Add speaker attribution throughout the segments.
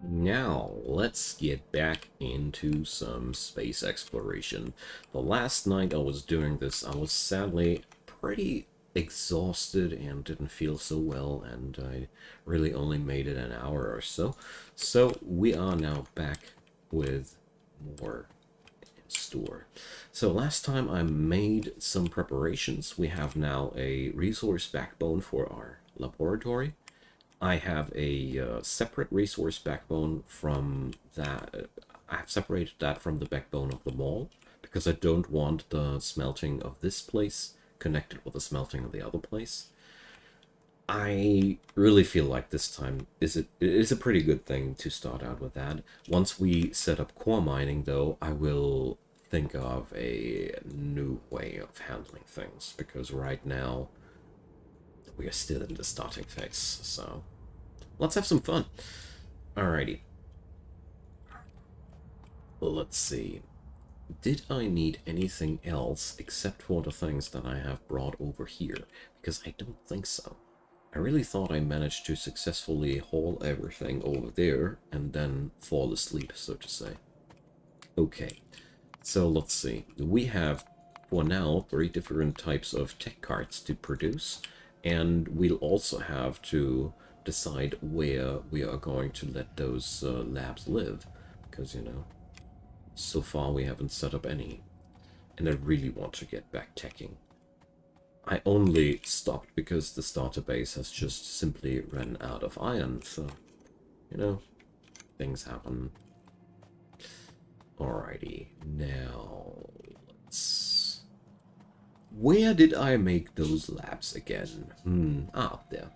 Speaker 1: Now, let's get back into some space exploration. The last night I was doing this, I was sadly pretty exhausted and didn't feel so well, and I really only made it an hour or so. So we are now back with more in store. So last time I made some preparations. We have now a resource backbone for our laboratory. I have a separate resource backbone from that. I've separated that from the backbone of the mall because I don't want the smelting of this place connected with the smelting of the other place. I really feel like this time it is a pretty good thing to start out with that. Once we set up core mining, though, I will think of a new way of handling things because right now we are still in the starting phase, so let's have some fun. Alrighty. Well, let's see. Did I need anything else except for the things that I have brought over here? Because I don't think so. I really thought I managed to successfully haul everything over there and then fall asleep, so to say. Okay, so let's see. We have, for now, 3 different types of tech carts to produce, and we'll also have to decide where we are going to let those labs live, because, you know, so far we haven't set up any, and I really want to get back teching. I only stopped because the starter base has just simply run out of iron, so, you know, things happen. Alrighty, now let's... Where did I make those labs again? Up there.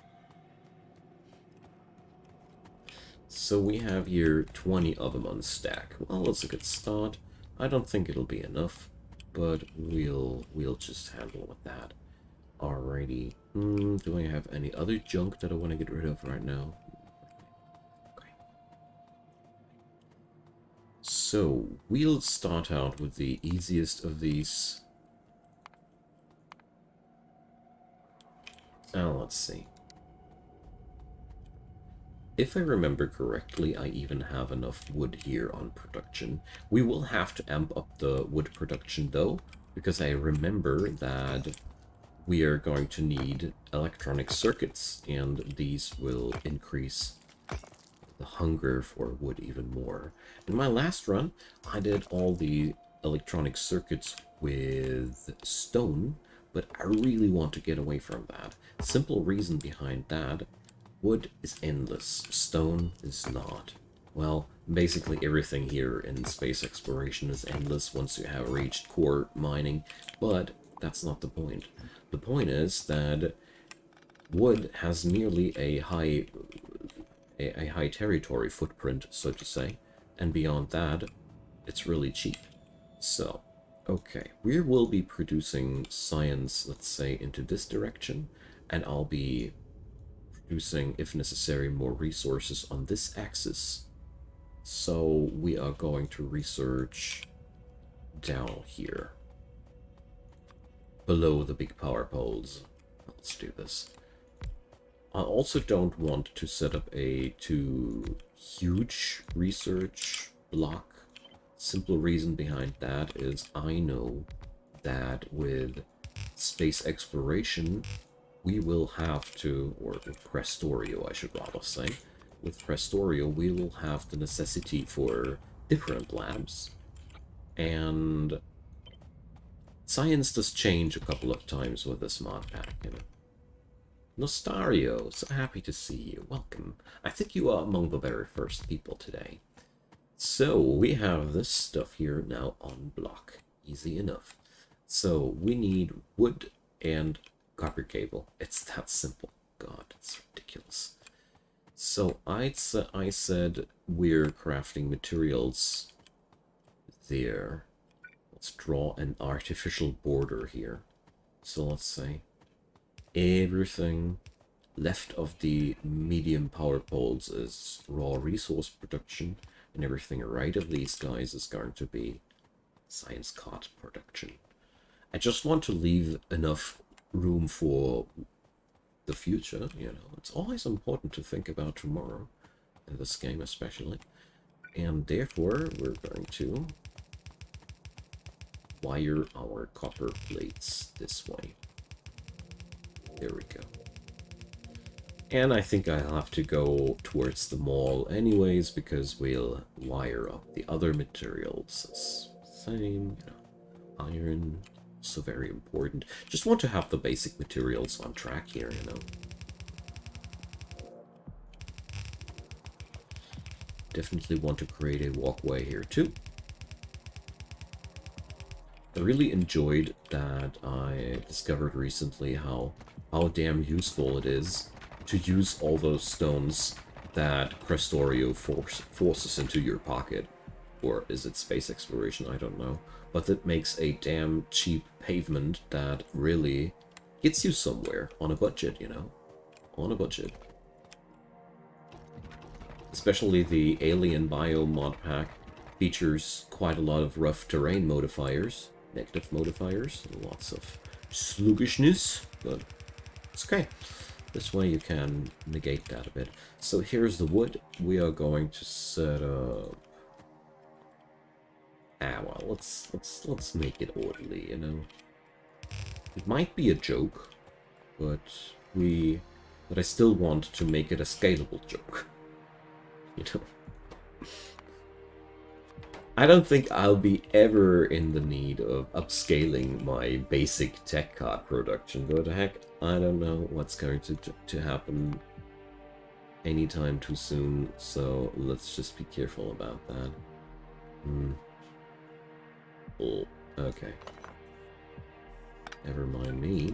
Speaker 1: So we have here 20 of them on stack. Well, that's a good start. I don't think it'll be enough, but we'll just handle with that. Alrighty. Do I have any other junk that I want to get rid of right now? Okay. So we'll start out with the easiest of these. Now let's see. If I remember correctly, I even have enough wood here on production. We will have to amp up the wood production though, because I remember that we are going to need electronic circuits, and these will increase the hunger for wood even more. In my last run, I did all the electronic circuits with stone, but I really want to get away from that. Simple reason behind that: wood is endless, stone is not. Well, basically everything here in space exploration is endless once you have reached core mining, but that's not the point. The point is that wood has merely a high territory footprint, so to say, and beyond that, it's really cheap. So, okay, we will be producing science, let's say, into this direction, and I'll be producing, if necessary, more resources on this axis. So we are going to research down here, below the big power poles. Let's do this. I also don't want to set up a too huge research block. Simple reason behind that is I know that with space exploration, we will have to, or with Krastorio I should rather say, with Krastorio we will have the necessity for different labs, and science does change a couple of times with this mod pack, you know. Nostario, so happy to see you. Welcome. I think you are among the very first people today. So, we have this stuff here now on block. Easy enough. So, we need wood and copper cable. It's that simple. God, it's ridiculous. So, I said we're crafting materials there. Let's draw an artificial border here. So, let's say everything left of the medium power poles is raw resource production, and everything right of these guys is going to be science card production. I just want to leave enough room for the future, you know. It's always important to think about tomorrow. in this game especially. And therefore, we're going to wire our copper plates this way. There we go. And I think I'll have to go towards the mall anyways, because we'll wire up the other materials. Same, you know, iron, also very important. Just want to have the basic materials on track here, you know. Definitely want to create a walkway here too. I really enjoyed that I discovered recently how damn useful it is to use all those stones that Krastorio forces into your pocket. Or is it space exploration? I don't know. But it makes a damn cheap pavement that really gets you somewhere on a budget, you know? On a budget. Especially the Alien Biome mod pack features quite a lot of rough terrain modifiers, negative modifiers, and lots of sluggishness, but it's okay. This way you can negate that a bit. So here's the wood. We are going to set up... well, let's make it orderly, you know. It might be a joke, but I still want to make it a scalable joke. You know. I don't think I'll be ever in the need of upscaling my basic tech card production, but heck, I don't know what's going to happen anytime too soon, so let's just be careful about that. Oh, okay. Never mind me.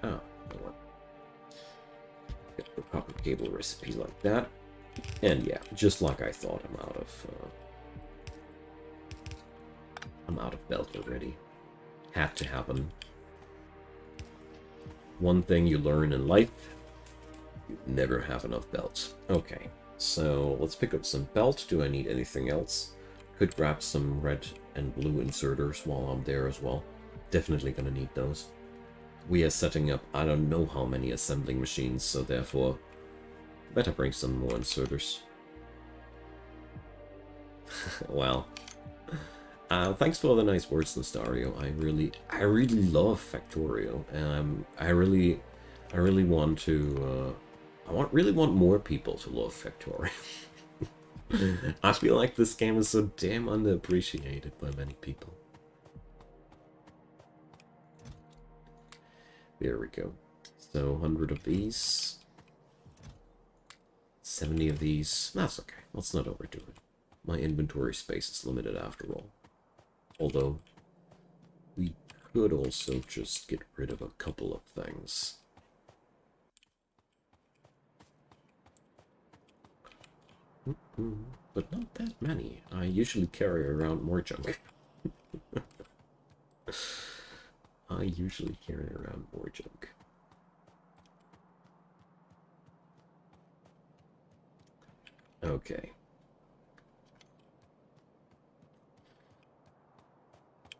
Speaker 1: Oh, what? Get the copper cable recipe like that. And yeah, just like I thought, I'm out of belt already. Had to happen. One thing you learn in life, you never have enough belts. Okay, so let's pick up some belt. Do I need anything else? Could grab some red and blue inserters while I'm there as well. Definitely gonna need those. We are setting up I don't know how many assembling machines, so therefore better bring some more inserters. Well, thanks for the nice words, Listario. I really love Factorio, and I really want to. Really want more people to love Factorio. I feel like this game is so damn underappreciated by many people. There we go. So 100 of these. 70 of these. That's okay. Let's not overdo it. My inventory space is limited after all. Although, we could also just get rid of a couple of things. But not that many. I usually carry around more junk. I usually carry around more junk. Okay.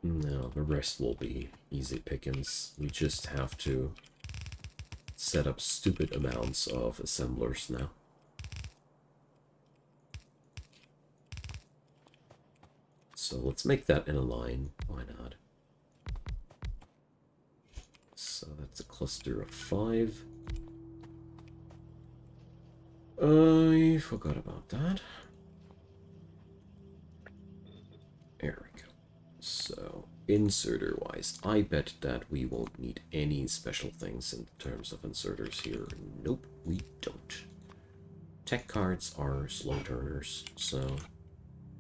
Speaker 1: No, the rest will be easy pickings. We just have to set up stupid amounts of assemblers now. So let's make that in a line. Why not? So that's a cluster of 5. I forgot about that. There we go. So, inserter-wise, I bet that we won't need any special things in terms of inserters here. Nope, we don't. Tech cards are slow turners, so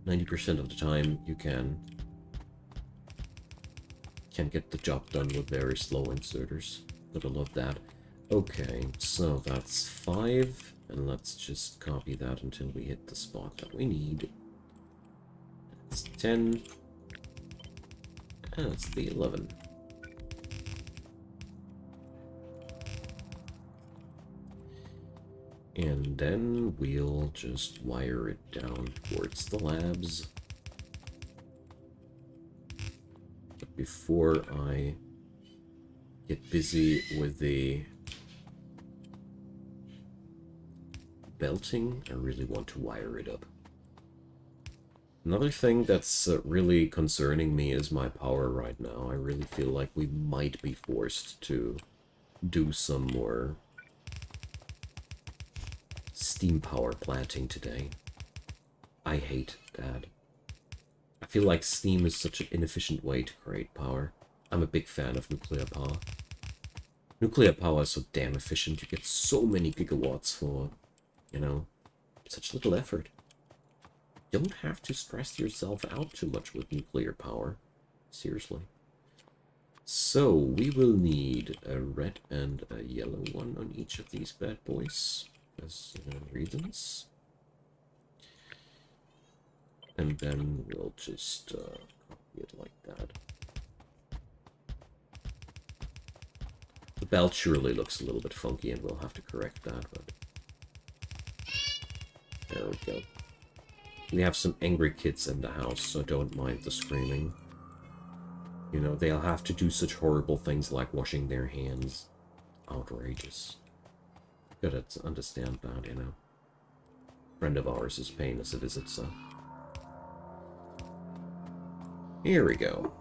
Speaker 1: 90% of the time you can get the job done with very slow inserters. Gotta love that. Okay, so that's 5, and let's just copy that until we hit the spot that we need. It's 10. And it's the 11. And then we'll just wire it down towards the labs. But before I get busy with the belting, I really want to wire it up. Another thing that's really concerning me is my power right now. I really feel like we might be forced to do some more steam power planting today. I hate that. I feel like steam is such an inefficient way to create power. I'm a big fan of nuclear power. Nuclear power is so damn efficient. You get so many gigawatts for, you know, such little effort. You don't have to stress yourself out too much with nuclear power. Seriously. So, we will need a red and a yellow one on each of these bad boys. As reasons. And then we'll just copy it like that. The belt surely looks a little bit funky and we'll have to correct that, but there we go. We have some angry kids in the house, so don't mind the screaming. You know, they'll have to do such horrible things like washing their hands. Outrageous. Gotta understand that, you know. Friend of ours is paying us a visit, so. Here we go.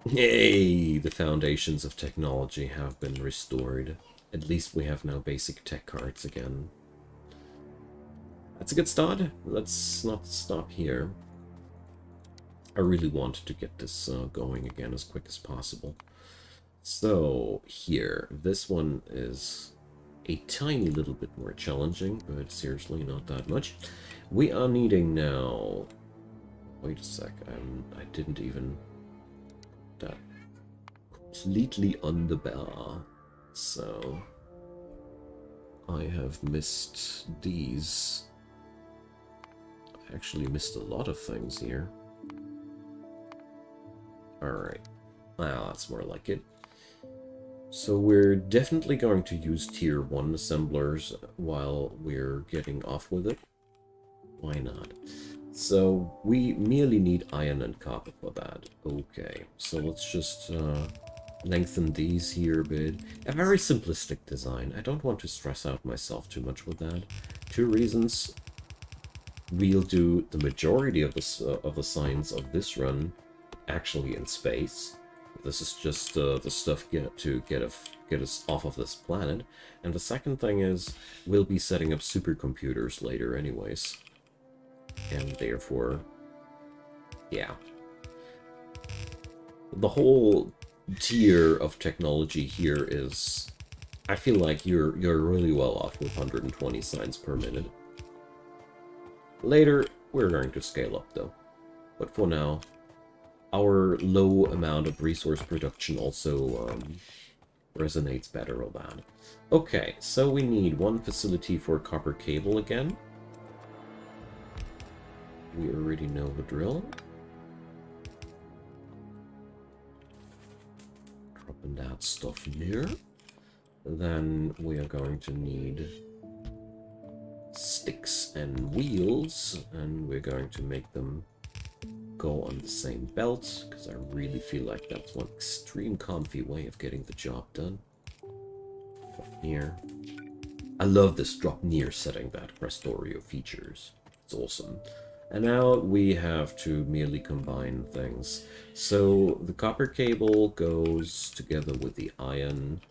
Speaker 1: Yay! The foundations of technology have been restored. At least we have now basic tech cards again. That's a good start. Let's not stop here. I really want to get this going again as quick as possible. So, here. This one is a tiny little bit more challenging, but seriously not that much. We are needing now... Wait a sec, I didn't even... that completely on the bar. So... I have missed these. I actually missed a lot of things here. Alright. Well, that's more like it. So we're definitely going to use tier 1 assemblers while we're getting off with it. Why not? So we merely need iron and copper for that. Okay, so let's just lengthen these here a bit. A very simplistic design. I don't want to stress out myself too much with that. 2 reasons. We'll do the majority of the science of this run actually in space. This is just the stuff to get us off of this planet. And the second thing is, we'll be setting up supercomputers later anyways. And therefore, yeah. The whole tier of technology here is... I feel like you're really well off with 120 signs per minute. Later, we're going to scale up though. But for now... our low amount of resource production also resonates better with that. Okay, so we need 1 facility for copper cable again. We already know the drill. Dropping that stuff near. Then we are going to need sticks and wheels, and we're going to make them go on the same belt, because I really feel like that's one extreme comfy way of getting the job done. Drop near. I love this drop near setting that Krastorio features. It's awesome. And now we have to merely combine things. So the copper cable goes together with the iron.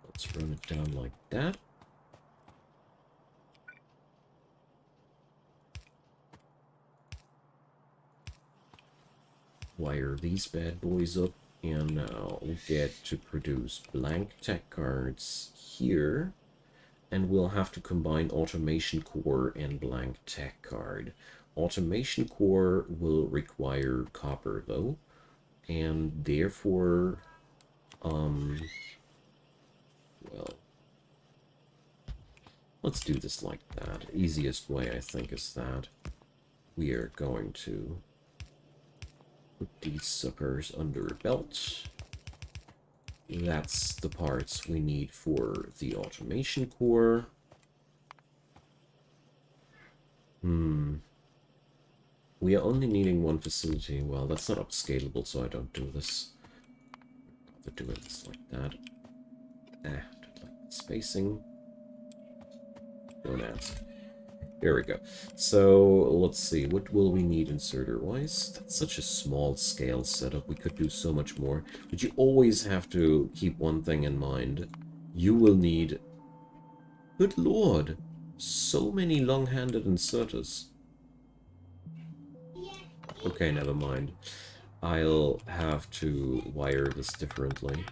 Speaker 1: Let's run it down like that. Wire these bad boys up, and now we get to produce blank tech cards here, and we'll have to combine automation core and blank tech card. Automation core will require copper though, and therefore, well, let's do this like that. Easiest way I think is that we are going to put these suckers under a belt. That's the parts we need for the automation core. We are only needing 1 facility. Well, that's not upscalable, so I don't do this. I'll do it just like that. Like spacing. Don't ask. Here we go. So, let's see. What will we need inserter-wise? That's such a small-scale setup. We could do so much more. But you always have to keep one thing in mind. You will need... Good lord! So many long-handed inserters. Okay, never mind. I'll have to wire this differently.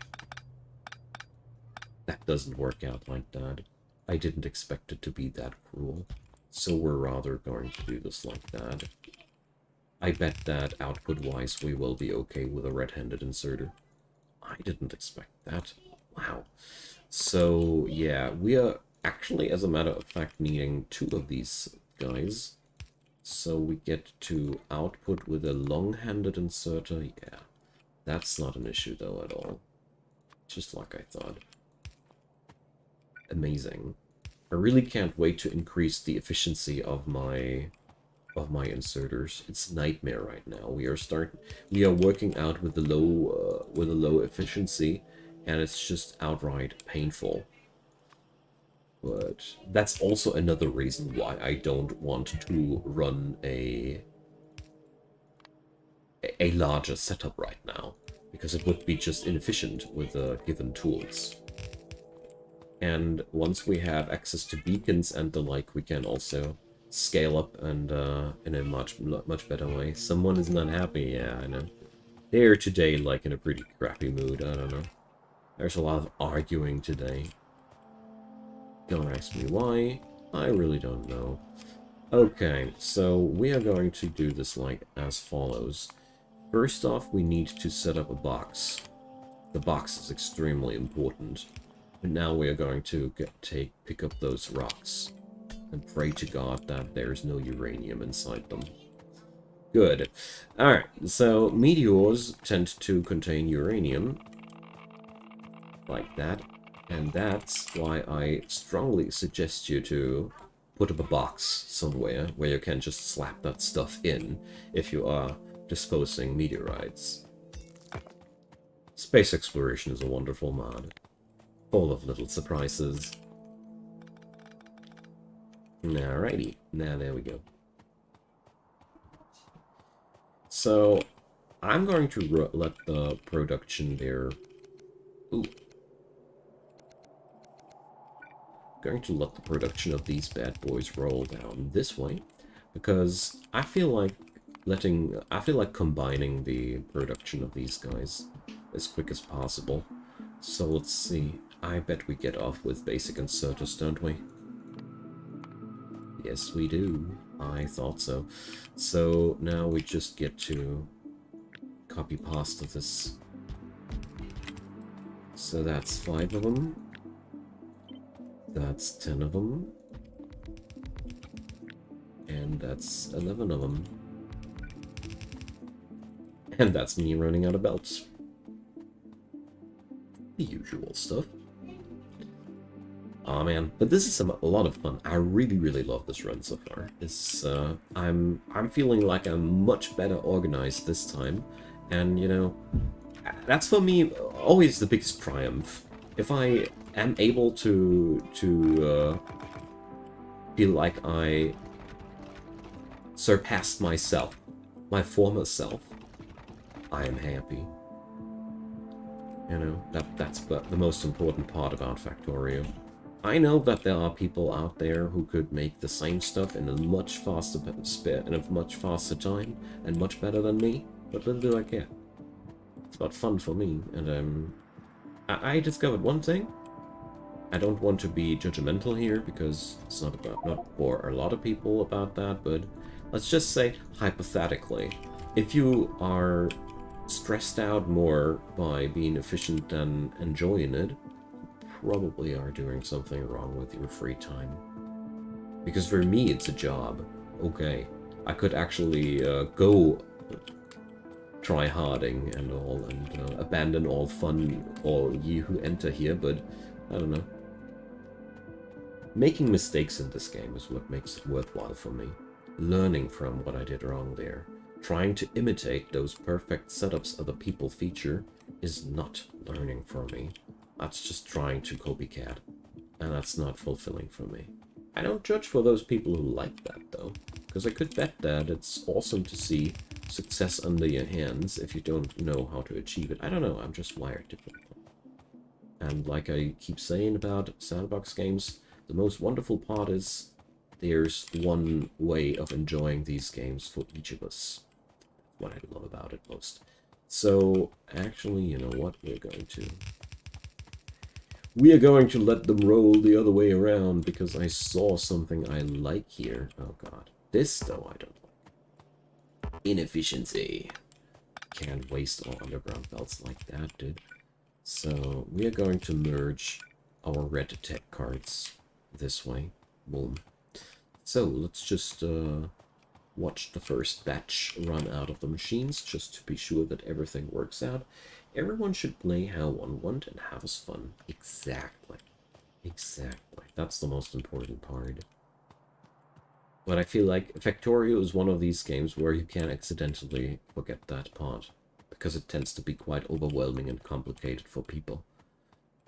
Speaker 1: That doesn't work out like that. I didn't expect it to be that cruel. So we're rather going to do this like that. I bet that output-wise we will be okay with a red-handed inserter. I didn't expect that. Wow. So, yeah, we are actually, as a matter of fact, needing 2 of these guys. So we get to output with a long-handed inserter. Yeah, that's not an issue, though, at all. Just like I thought. Amazing. I really can't wait to increase the efficiency of my inserters. It's a nightmare right now. We are working out with a low efficiency, and it's just outright painful. But that's also another reason why I don't want to run a larger setup right now, because it would be just inefficient with given tools. And once we have access to beacons and the like, we can also scale up and in a much better way. Someone is not happy, yeah, I know. They're today like in a pretty crappy mood, I don't know. There's a lot of arguing today. Don't ask me why, I really don't know. Okay, so we are going to do this like as follows. First off, we need to set up a box. The box is extremely important. And now we are going to pick up those rocks and pray to God that there's no uranium inside them. Good. Alright, so meteors tend to contain uranium. Like that. And that's why I strongly suggest you to put up a box somewhere where you can just slap that stuff in if you are disposing meteorites. Space exploration is a wonderful mod. Full of little surprises. Alrighty, now there we go. So, I'm going to let the production there... Ooh. Going to let the production of these bad boys roll down this way, because I feel like combining the production of these guys as quick as possible. So let's see. I bet we get off with basic inserters, don't we? Yes, we do. I thought so. So now we just get to copy pasta this. So that's 5 of them. That's 10 of them. And that's 11 of them. And that's me running out of belts. The usual stuff. Aw, man, but this is a lot of fun. I really love this run so far. It's I'm feeling like I'm much better organized this time, and you know, that's for me always the biggest triumph. If I am able to feel like I surpassed myself, my former self, I am happy. You know, that's the most important part about Factorio. I know that there are people out there who could make the same stuff in a much faster time and much better than me, but little do I care. It's about fun for me, and I discovered one thing. I don't want to be judgmental here because it's not for a lot of people about that, but let's just say hypothetically, if you are stressed out more by being efficient than enjoying it, probably are doing something wrong with your free time. Because for me, it's a job. Okay, I could actually go try harding and all, and abandon all fun, all ye who enter here, but I don't know. Making mistakes in this game is what makes it worthwhile for me. Learning from what I did wrong there. Trying to imitate those perfect setups other people feature is not learning for me. That's just trying to copycat, and that's not fulfilling for me. I don't judge for those people who like that, though. Because I could bet that it's awesome to see success under your hands if you don't know how to achieve it. I don't know, I'm just wired differently. And like I keep saying about sandbox games, the most wonderful part is there's one way of enjoying these games for each of us. What I love about it most. So, actually, you know what? We are going to let them roll the other way around because I saw something I like here. Oh god. This, though, I don't like. Inefficiency. Can't waste all underground belts like that, dude. So, we are going to merge our red tech cards this way. Boom. So, let's just watch the first batch run out of the machines just to be sure that everything works out. Everyone should play how one want and have us fun. Exactly. Exactly. That's the most important part. But I feel like Factorio is one of these games where you can accidentally forget that part. Because it tends to be quite overwhelming and complicated for people.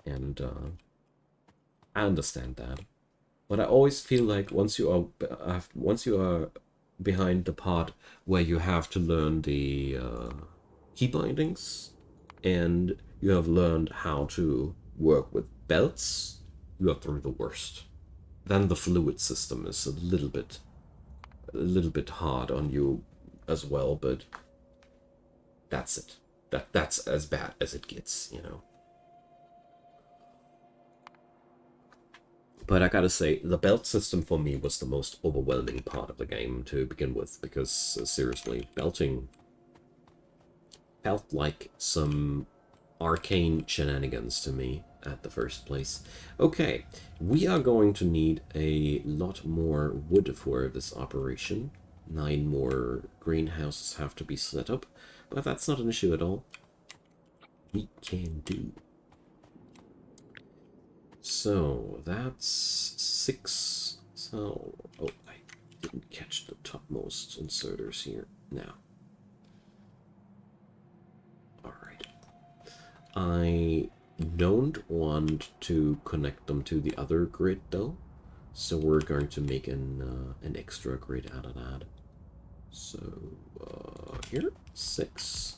Speaker 1: And I understand that. But I always feel like once you are behind the part where you have to learn the key bindings and you have learned how to work with belts, you are through the worst. Then the fluid system is a little bit hard on you as well, but that's it. That's as bad as it gets, you know. But I gotta say, the belt system for me was the most overwhelming part of the game to begin with, because seriously, belting felt like some arcane shenanigans to me at the first place. Okay, we are going to need a lot more wood for this operation. 9 more greenhouses have to be set up, but that's not an issue at all. We can do. So, that's 6. So, oh, I didn't catch the topmost inserters here. Now. Alright. I don't want to connect them to the other grid, though. So we're going to make an extra grid out of that. So, here, 6.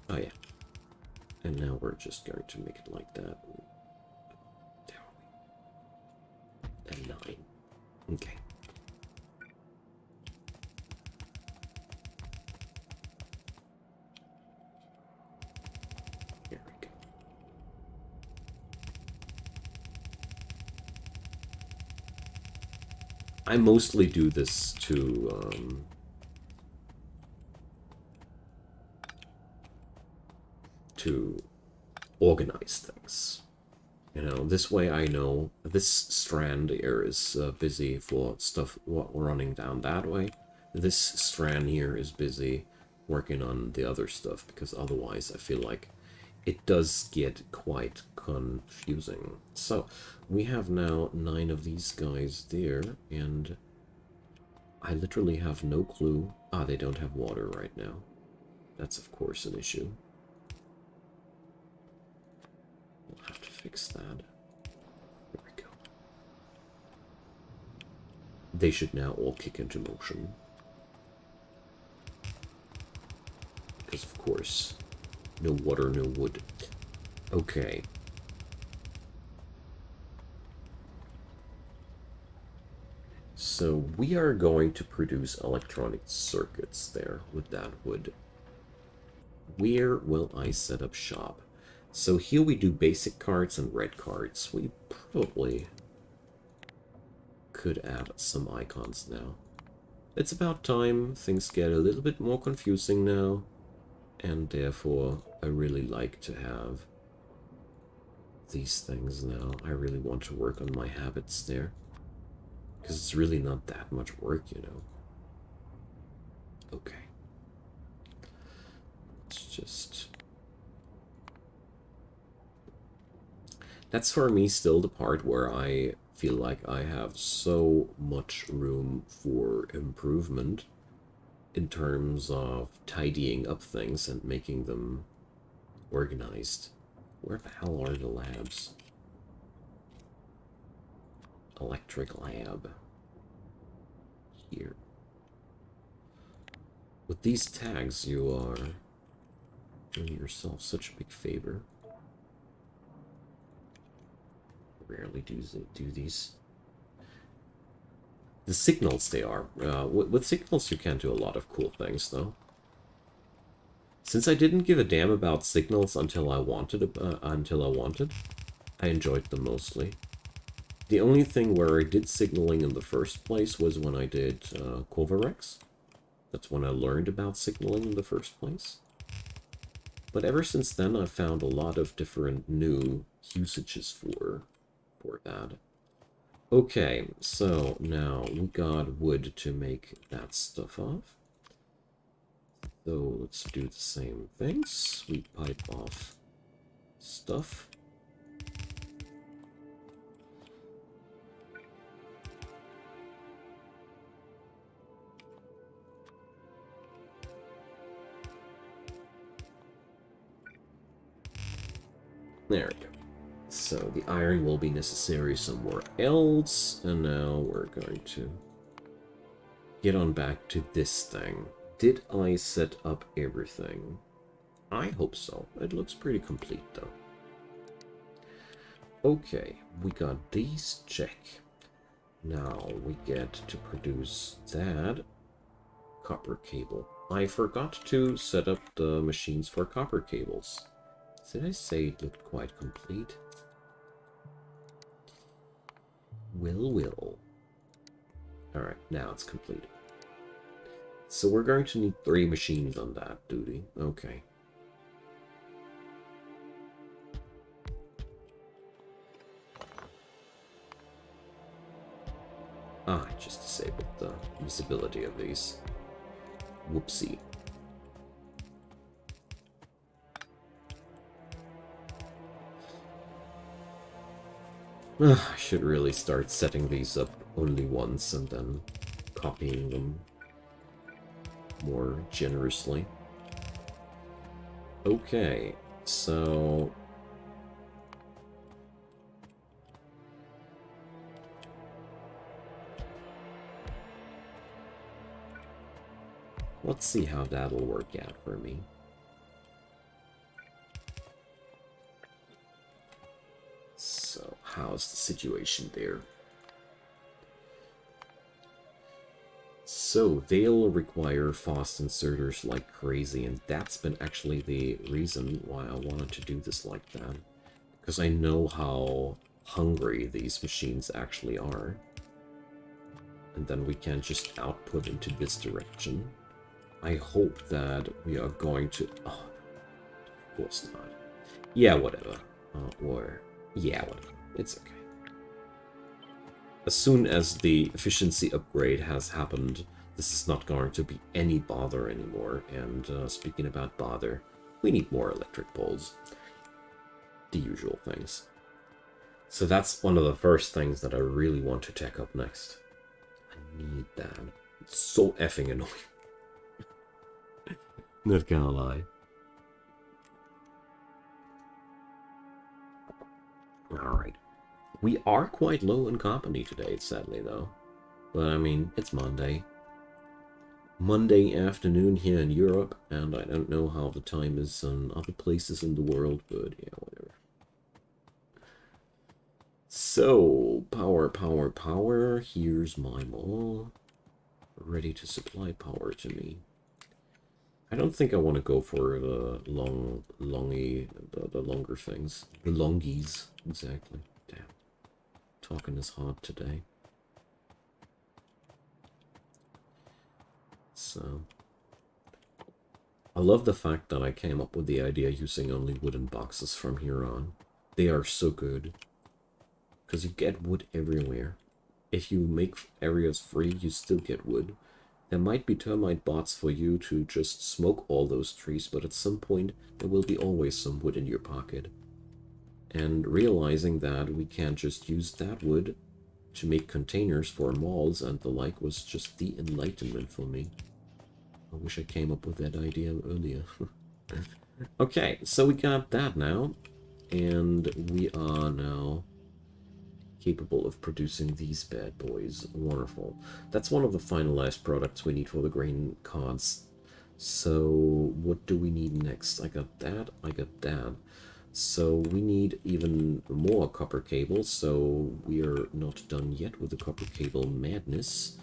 Speaker 1: Oh, yeah. And now we're just going to make it like that. And 9. Okay. Here we go. I mostly do this to organize things. You know, this way I know this strand here is busy for stuff running down that way. This strand here is busy working on the other stuff, because otherwise I feel like it does get quite confusing. So, we have now 9 of these guys there, and I literally have no clue. Ah, they don't have water right now. That's of course an issue. We'll have to fix that. There we go. They should now all kick into motion. Because of course, no water, no wood. Okay. So we are going to produce electronic circuits there with that wood. Where will I set up shop? So here we do basic cards and red cards. We probably could add some icons now. It's about time. Things get a little bit more confusing now. And therefore, I really like to have these things now. I really want to work on my habits there. Because it's really not that much work, you know. Okay. Let's just... That's for me still the part where I feel like I have so much room for improvement in terms of tidying up things and making them organized. Where the hell are the labs? electric lab here. With these tags, you are doing yourself such a big favor. Rarely do these. The signals they are. With signals you can do a lot of cool things, though. Since I didn't give a damn about signals until I wanted, I enjoyed them mostly. The only thing where I did signaling in the first place was when I did Corvarex. That's when I learned about signaling in the first place. But ever since then, I've found a lot of different new usages for that. Okay, so now we got wood to make that stuff off. So let's do the same things. We pipe off stuff. There we go. So the iron will be necessary somewhere else, and now we're going to get on back to this thing. Did I set up everything? I hope so. It looks pretty complete, though. Okay, we got these, check. Now we get to produce that copper cable. I forgot to set up the machines for copper cables. Did I say it looked quite complete? Will. Alright, now it's complete. So we're going to need 3 machines on that duty. Okay. Ah, I just disabled the visibility of these. Whoopsie. I should really start setting these up only once and then copying them more generously. Okay, so... let's see how that'll work out for me. So, how's the situation there? So, they'll require fast inserters like crazy, and that's been actually the reason why I wanted to do this like that. Because I know how hungry these machines actually are. And then we can just output into this direction. I hope that we are going to... oh, of course not. Yeah, whatever. Yeah, whatever. It's okay. As soon as the efficiency upgrade has happened, this is not going to be any bother anymore. And speaking about bother, we need more electric poles. The usual things. So that's one of the first things that I really want to tech up next. I need that. It's so effing annoying. Not gonna lie. Alright. We are quite low in company today, sadly, though. But, I mean, it's Monday. Monday afternoon here in Europe, and I don't know how the time is in other places in the world, but yeah, whatever. So, power. Here's my mall. Ready to supply power to me. I don't think I want to go for the the longer things. The longies, exactly. Damn. Talking is hard today. So, I love the fact that I came up with the idea using only wooden boxes from here on. They are so good. Because you get wood everywhere. If you make areas free, you still get wood. There might be termite bots for you to just smoke all those trees, but at some point there will be always some wood in your pocket. And realizing that we can't just use that wood to make containers for malls and the like was just the enlightenment for me. I wish I came up with that idea earlier. Okay, so we got that now. And we are now capable of producing these bad boys. Wonderful. That's one of the finalized products we need for the grain cards. So what do we need next? I got that, I got that. So we need even more copper cables, so we are not done yet with the copper cable madness.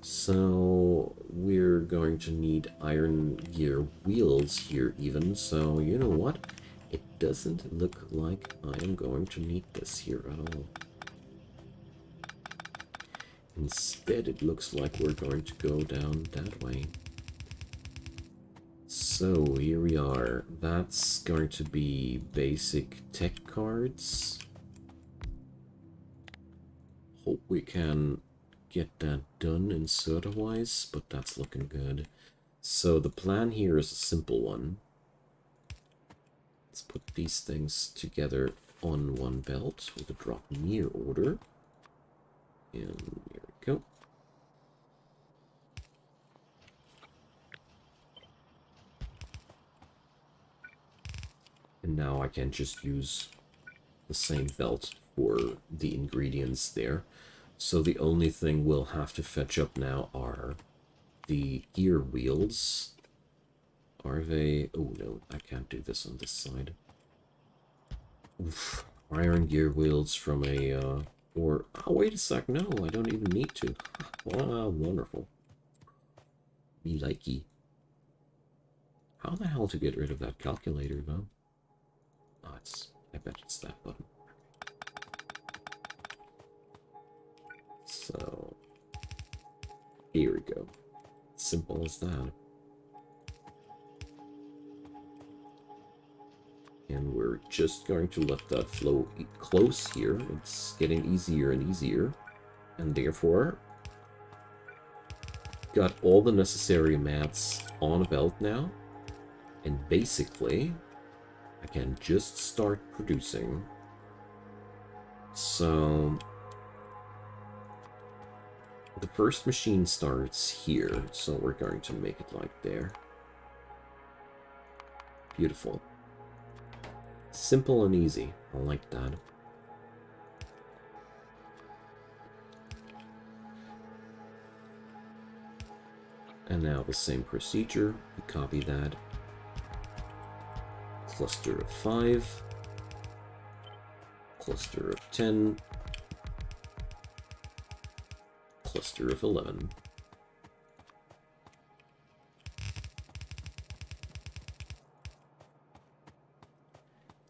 Speaker 1: So we're going to need iron gear wheels here even, so you know what? It doesn't look like I am going to need this here at all. Instead, it looks like we're going to go down that way. So here we are. That's going to be basic tech cards. Hope we can get that done inserter-wise, but that's looking good. So the plan here is a simple one. Let's put these things together on one belt with a drop near order. And here we go. And now I can just use the same belt for the ingredients there. So the only thing we'll have to fetch up now are the gear wheels. Are they... Oh no, I can't do this on this side. Oof. Iron gear wheels from a... Or... Oh, wait a sec. No, I don't even need to. Ah, wonderful. Me likey. How the hell to get rid of that calculator, though? Oh, I bet it's that button. So, here we go. Simple as that. And we're just going to let that flow close here. It's getting easier and easier. And therefore, got all the necessary mats on a belt now. And basically, I can just start producing. So the first machine starts here, so we're going to make it like there. Beautiful. Simple and easy. I like that. And now the same procedure. We copy that. Cluster of 5. Cluster of 10. Cluster of 11.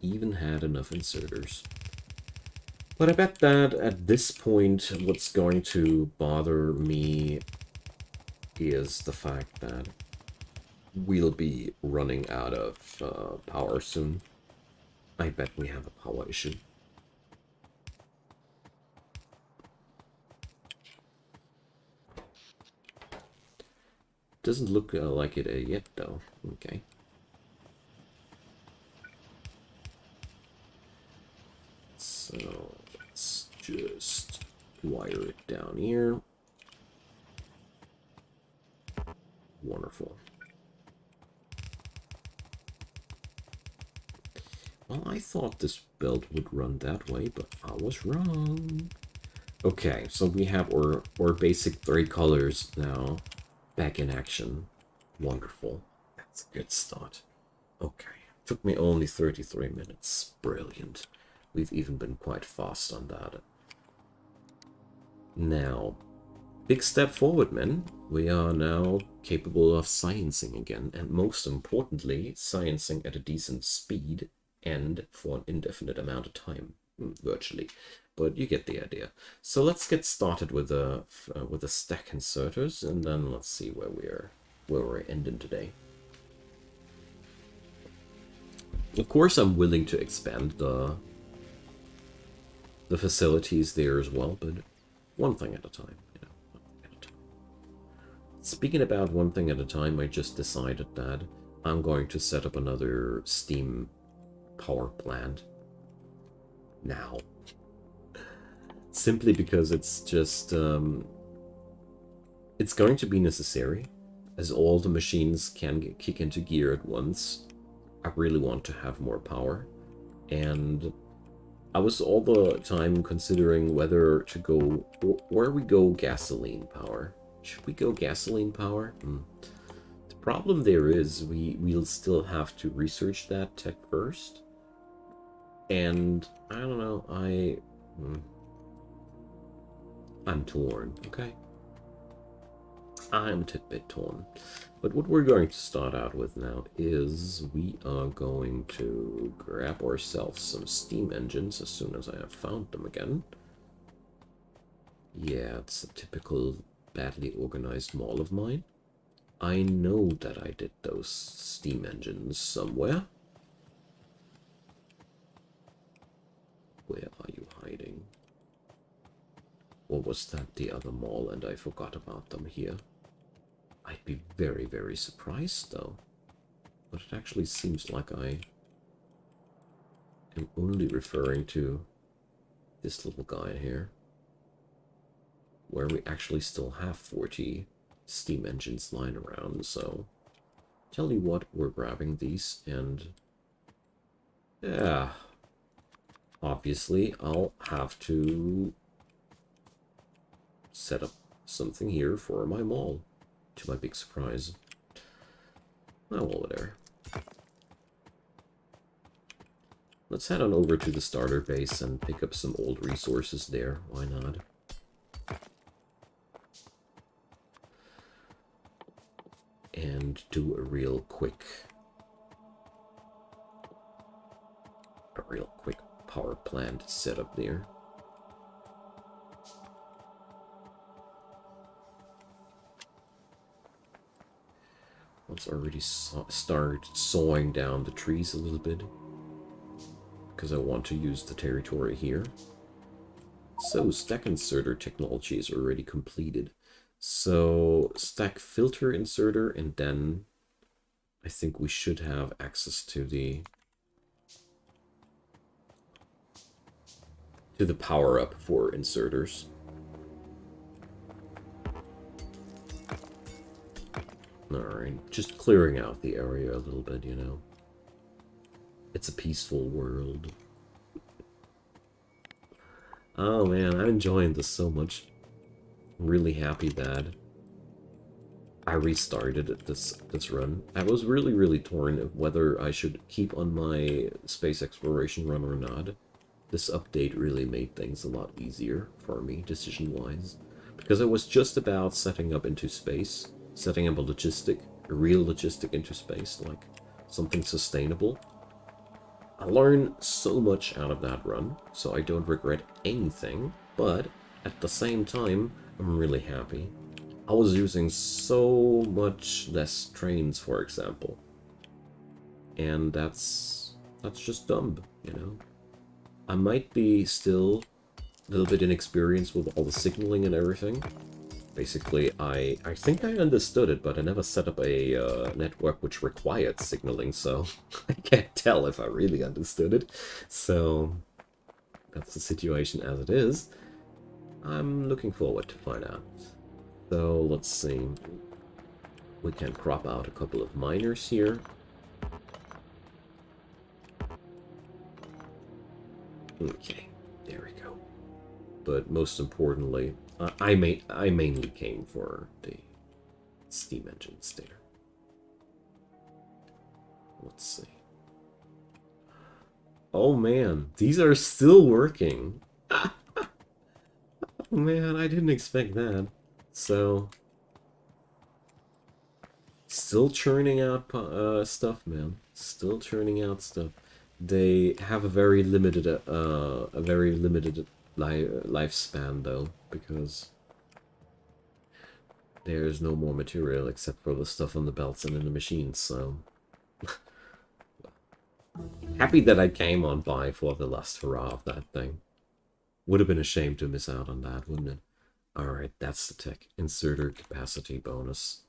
Speaker 1: Even had enough inserters. But I bet that at this point, what's going to bother me is the fact that we'll be running out of power soon. I bet we have a power issue. Doesn't look like it yet, though. Okay. So let's just wire it down here. Wonderful. Well, I thought this belt would run that way, but I was wrong. Okay, so we have our basic 3 colors now back in action. Wonderful. That's a good start. Okay. Took me only 33 minutes. Brilliant. We've even been quite fast on that. Now, big step forward, men. We are now capable of sciencing again, and most importantly, sciencing at a decent speed and for an indefinite amount of time, virtually. But you get the idea. So let's get started with the stack inserters, and then let's see where we're ending today. Of course, I'm willing to expand the facilities there as well, but one thing at a time, you know, one thing at a time. Speaking about one thing at a time, I just decided that I'm going to set up another steam power plant now. Simply because it's just, it's going to be necessary, as all the machines can kick into gear at once. I really want to have more power, and I was all the time considering whether to go, where we go gasoline power. Should we go gasoline power? The problem there is we'll still have to research that tech first. And I don't know, I'm torn, okay? I'm a tidbit torn. But what we're going to start out with now is we are going to grab ourselves some steam engines as soon as I have found them again. Yeah, it's a typical badly organized mall of mine. I know that I did those steam engines somewhere. Where are you hiding? Or was that the other mall and I forgot about them here? I'd be very, very surprised though. But it actually seems like I am only referring to this little guy here, where we actually still have 40 steam engines lying around. So tell you what, we're grabbing these, and yeah, obviously I'll have to set up something here for my mall, to my big surprise. Oh, over there. Let's head on over to the starter base and pick up some old resources there. Why not? And do a real quick power plant setup there. Let's already start sawing down the trees a little bit, because I want to use the territory here. So stack inserter technology is already completed. So stack filter inserter, and then I think we should have access to the power up for inserters. Alright, just clearing out the area a little bit, you know. It's a peaceful world. Oh man, I'm enjoying this so much. I'm really happy that I restarted this run. I was really torn of whether I should keep on my space exploration run or not. This update really made things a lot easier for me, decision-wise. Because I was just about setting up into space. Setting up a real logistic into space, like something sustainable. I learned so much out of that run, so I don't regret anything, but at the same time, I'm really happy. I was using so much less trains, for example. And that's just dumb, you know? I might be still a little bit inexperienced with all the signaling and everything. Basically, I think I understood it, but I never set up a network which required signaling, so I can't tell if I really understood it. So that's the situation as it is. I'm looking forward to find out. So let's see. We can crop out a couple of miners here. Okay, there we go. But most importantly, I mainly came for the steam engines there. Let's see. Oh man, these are still working. Oh man, I didn't expect that. So, still churning out stuff, man. Still churning out stuff. They have a very limited lifespan though, because there's no more material except for the stuff on the belts and in the machines, so happy that I came on by for the last hurrah of that thing. Would have been a shame to miss out on that, wouldn't it? Alright, that's the tech. Inserter capacity bonus.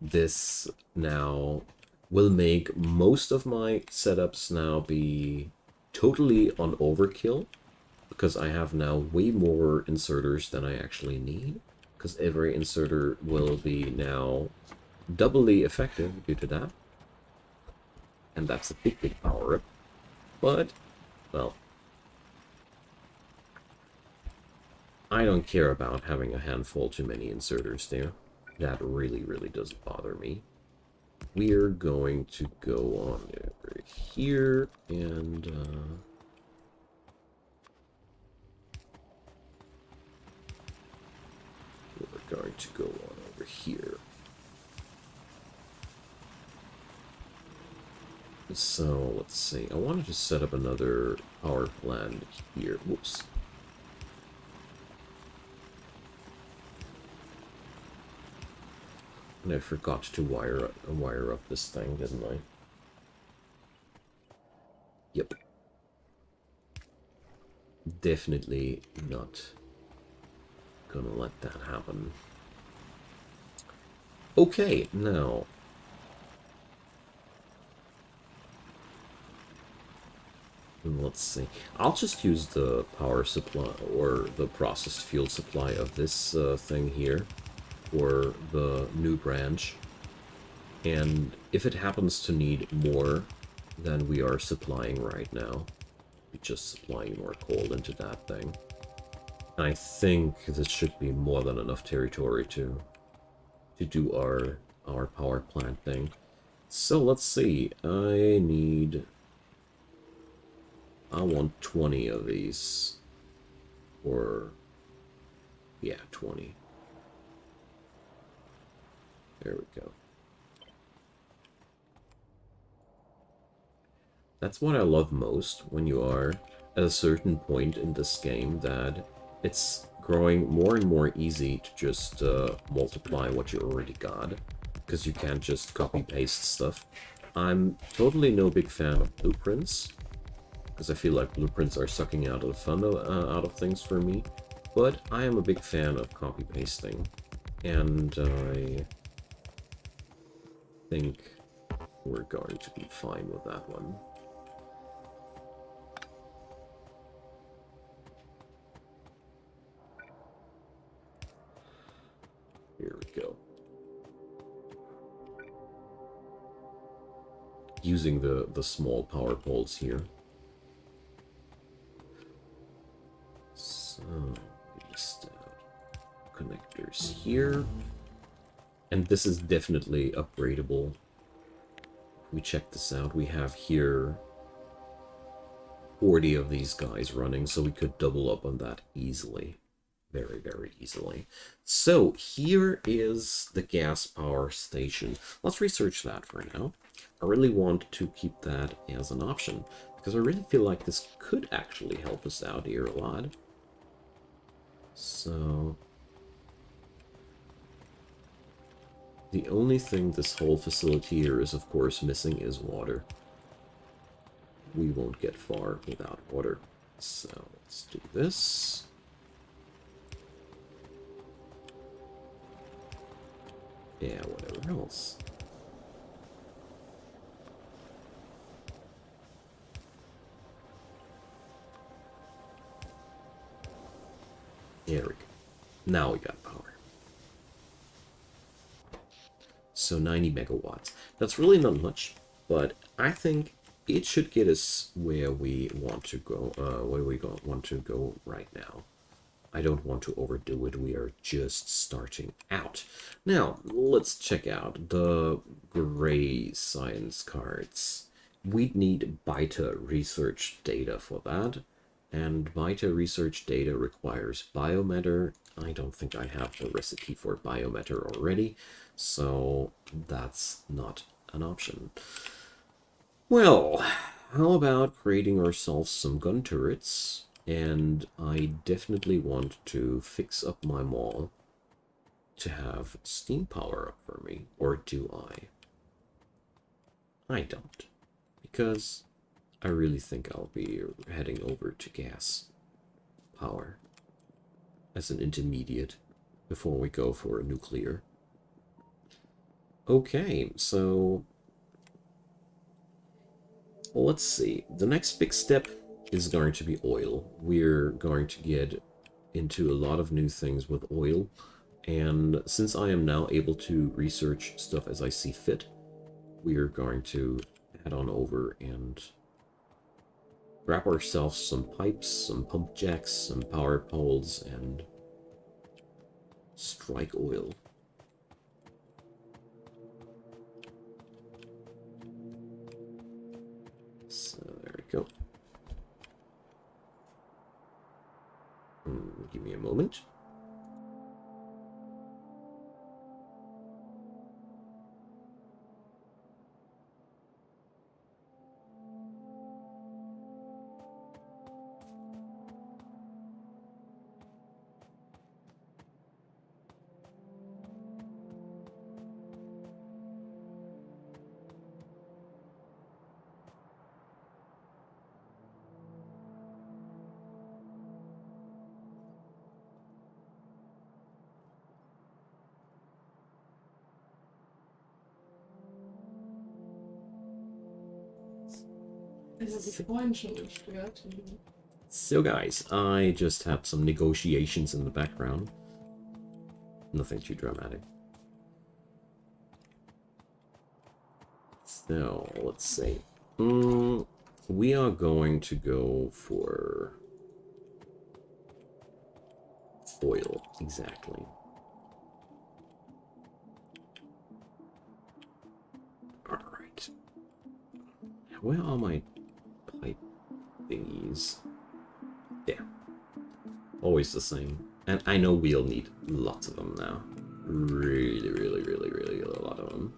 Speaker 1: This now will make most of my setups now be totally on overkill, because I have now way more inserters than I actually need, because every inserter will be now doubly effective due to that. And that's a big power up. But, well, I don't care about having a handful too many inserters there. That really, really doesn't bother me. We're going to go on over here, and we're going to go on over here. So, let's see. I wanted to set up another power plant here. Whoops. And I forgot to wire up this thing, didn't I? Yep. Definitely not gonna let that happen. Okay, now. Let's see. I'll just use the power supply or the processed fuel supply of this thing here for the new branch. And if it happens to need more than we are supplying right now, we're just supplying more coal into that thing. I think this should be more than enough territory to do our power plant thing. So let's see. I want 20 of these. Or yeah, 20. There we go. That's what I love most when you are at a certain point in this game, that it's growing more and more easy to just multiply what you already got, because you can't just copy-paste stuff. I'm totally no big fan of blueprints, because I feel like blueprints are sucking out of the fun out of things for me, but I am a big fan of copy-pasting, and I think we're going to be fine with that one. Here we go. Using the small power poles here. So, just connectors here. And this is definitely upgradable. We check this out. We have here 40 of these guys running, so we could double up on that easily. Very, very easily. So here is the gas power station. Let's research that for now. I really want to keep that as an option, because I really feel like this could actually help us out here a lot. So the only thing this whole facility here is, of course, missing is water. We won't get far without water. So let's do this. Yeah, whatever else. There we go. Now we got power. So 90 megawatts. That's really not much, but I think it should get us where we want to go, want to go right now. I don't want to overdo it. We are just starting out. Now, let's check out the gray science cards. We'd need beta research data for that. And beta research data requires biomatter. I don't think I have the recipe for biomatter already, so that's not an option. Well, how about creating ourselves some gun turrets? And I definitely want to fix up my mall to have steam power up for me. Or do I? I don't. Because I really think I'll be heading over to gas power as an intermediate before we go for a nuclear. Okay, so let's see. The next big step is going to be oil. We're going to get into a lot of new things with oil, and since I am now able to research stuff as I see fit, we are going to head on over and grab ourselves some pipes, some pump jacks, some power poles, and Strike oil. So there we go. Give me a moment. So guys, I just had some negotiations in the background. Nothing too dramatic. So, let's see. We are going to go for oil, exactly. Alright. Where are my pipe thingies? There. Always the same. And I know we'll need lots of them now. Really, really, really, really a lot of them.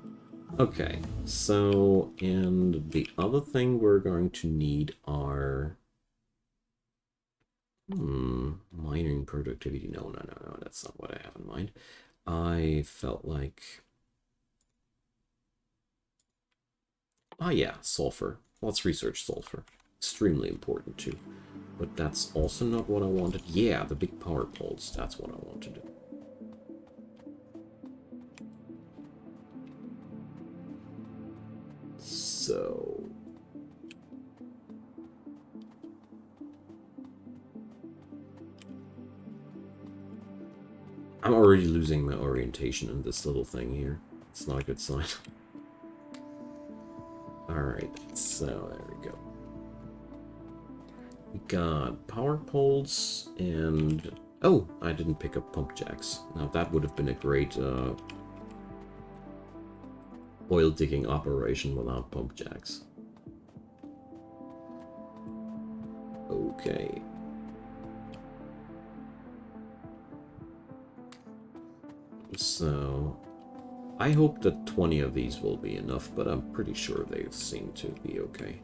Speaker 1: Okay, so, and the other thing we're going to need are... mining productivity. No, that's not what I have in mind. I felt like... Ah, yeah, sulfur. Let's research sulfur. Extremely important, too. But that's also not what I wanted. Yeah, the big power poles. That's what I want to do. So... I'm already losing my orientation in this little thing here. It's not a good sign. Alright, so there we go. We got power poles and... Oh, I didn't pick up pump jacks. Now that would have been a great oil digging operation without pump jacks. Okay. So, I hope that 20 of these will be enough, but I'm pretty sure they seem to be okay.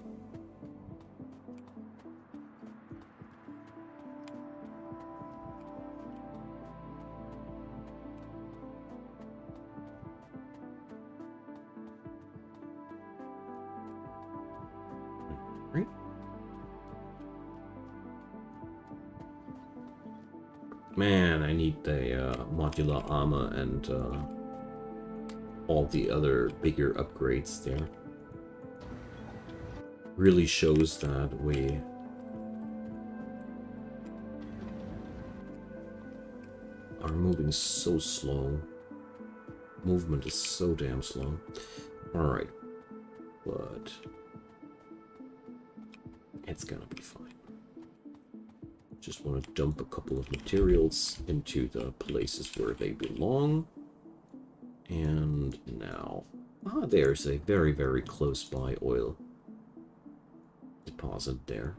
Speaker 1: Right. Man, I need the modular armor and all the other bigger upgrades there. Really shows that we are moving so slow. Movement is so damn slow. Alright. But it's gonna be fine. Just want to dump a couple of materials into the places where they belong. And now... Ah, there's a very, very close by oil deposit there.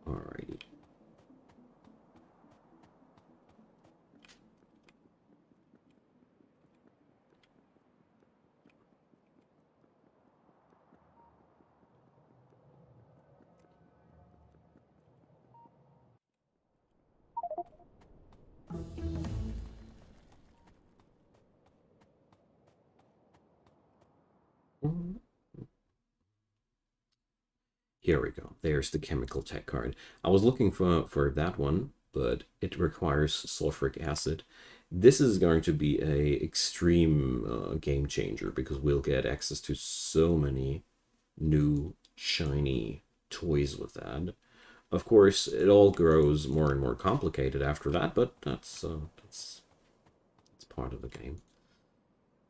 Speaker 1: Alrighty. Here we go. There's the chemical tech card. I was looking for that one, but it requires sulfuric acid. This is going to be a extreme game changer because we'll get access to so many new shiny toys with that. Of course, it all grows more and more complicated after that, but that's part of the game.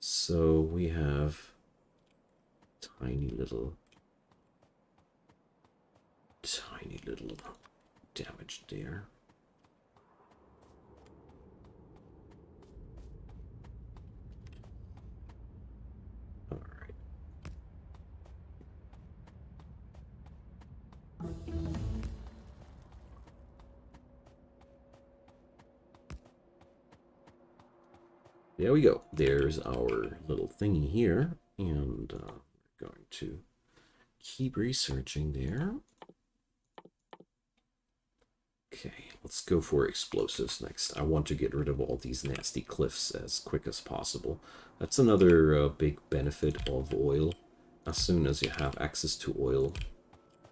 Speaker 1: So we have tiny little damage there. Alright. There we go. There's our little thingy here. And we're going to keep researching there. Okay, let's go for explosives next. I want to get rid of all these nasty cliffs as quick as possible. That's another big benefit of oil. As soon as you have access to oil,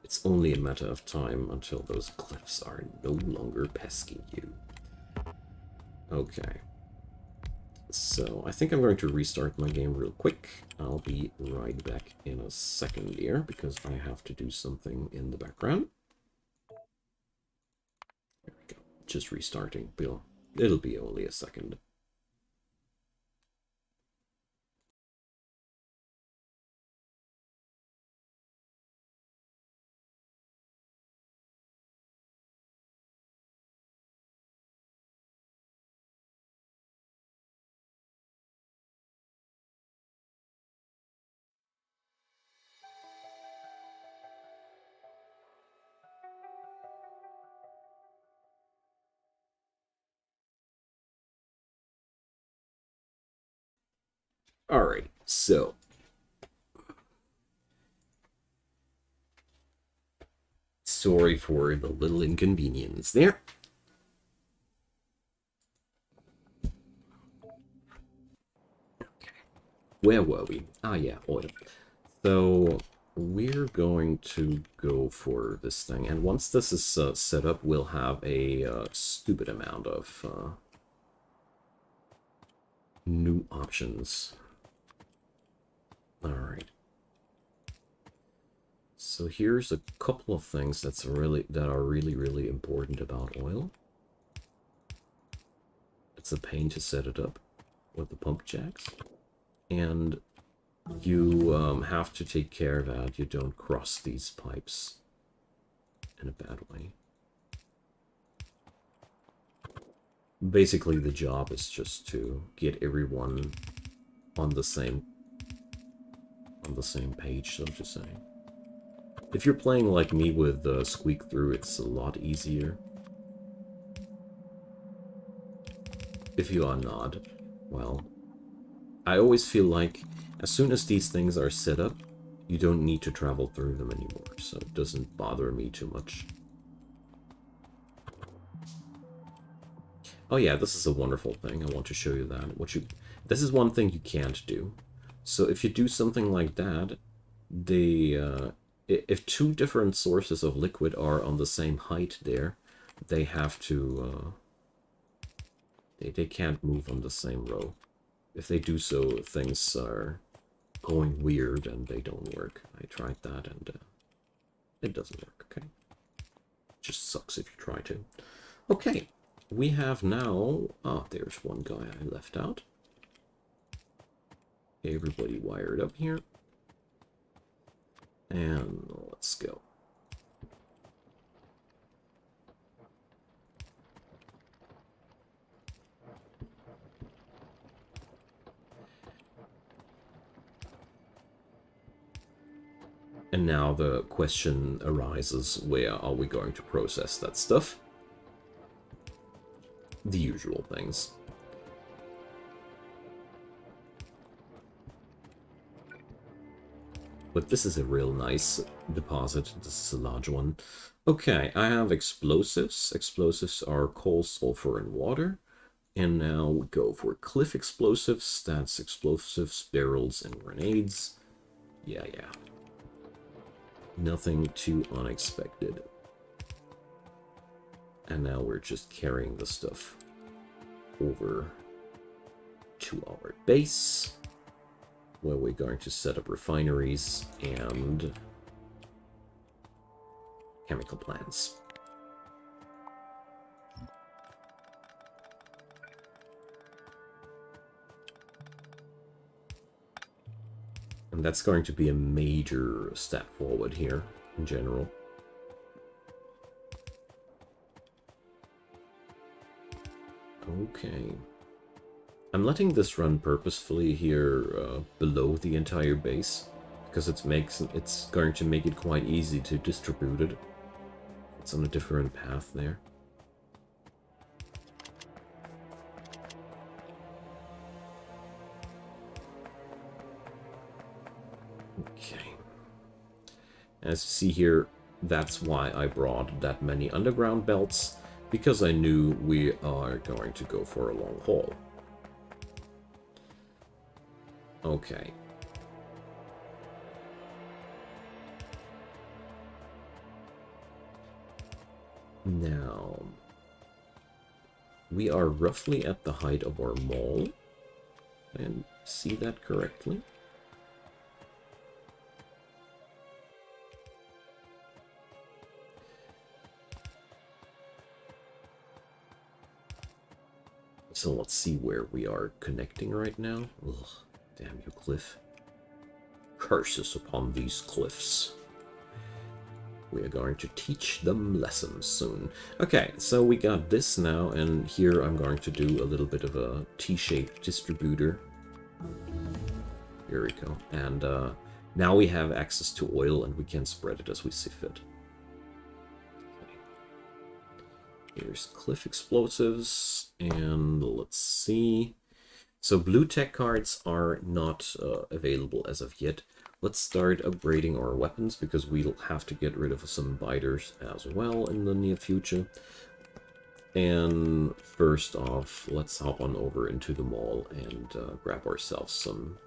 Speaker 1: it's only a matter of time until those cliffs are no longer pesking you. Okay. So I think I'm going to restart my game real quick. I'll be right back in a second here because I have to do something in the background. There we go. Just restarting. It'll be only a second. Alright, so sorry for the little inconvenience there. Okay. Where were we? Ah, yeah, oil. So we're going to go for this thing, and once this is set up, we'll have a stupid amount of new options. All right. So here's a couple of things that are really important about oil. It's a pain to set it up with the pump jacks, and you have to take care that you don't cross these pipes in a bad way. Basically, the job is just to get everyone on the same page, so to say. If you're playing like me with Squeak Through, it's a lot easier. If you are not, well, I always feel like as soon as these things are set up, you don't need to travel through them anymore, so it doesn't bother me too much. Oh yeah, this is a wonderful thing. I want to show you that. This is one thing you can't do. So if you do something like that, if two different sources of liquid are on the same height there, they have to, they can't move on the same row. If they do so, things are going weird and they don't work. I tried that and it doesn't work, okay? Just sucks if you try to. Okay, we have now... Ah, there's one guy I left out. Everybody wired up here. And let's go. And now the question arises, where are we going to process that stuff? The usual things. But this is a real nice deposit. This is a large one. Okay, I have explosives. Explosives are coal, sulfur, and water. And now we go for cliff explosives. That's explosives, barrels, and grenades. Yeah. Nothing too unexpected. And now we're just carrying the stuff over to our base, where we're going to set up refineries and chemical plants. And that's going to be a major step forward here in general. Okay. I'm letting this run purposefully here below the entire base, because it's going to make it quite easy to distribute it. It's on a different path there. Okay. As you see here, that's why I brought that many underground belts, because I knew we are going to go for a long haul. Okay. Now, we are roughly at the height of our mall. And see that correctly? So let's see where we are connecting right now. Ugh, damn you, cliff. Curses upon these cliffs. We are going to teach them lessons soon. Okay, so we got this now, and here I'm going to do a little bit of a T-shaped distributor. Here we go. And now we have access to oil, and we can spread it as we see fit. Here's cliff explosives, and let's see. So blue tech cards are not available as of yet. Let's start upgrading our weapons, because we'll have to get rid of some biters as well in the near future. And first off, let's hop on over into the mall and grab ourselves some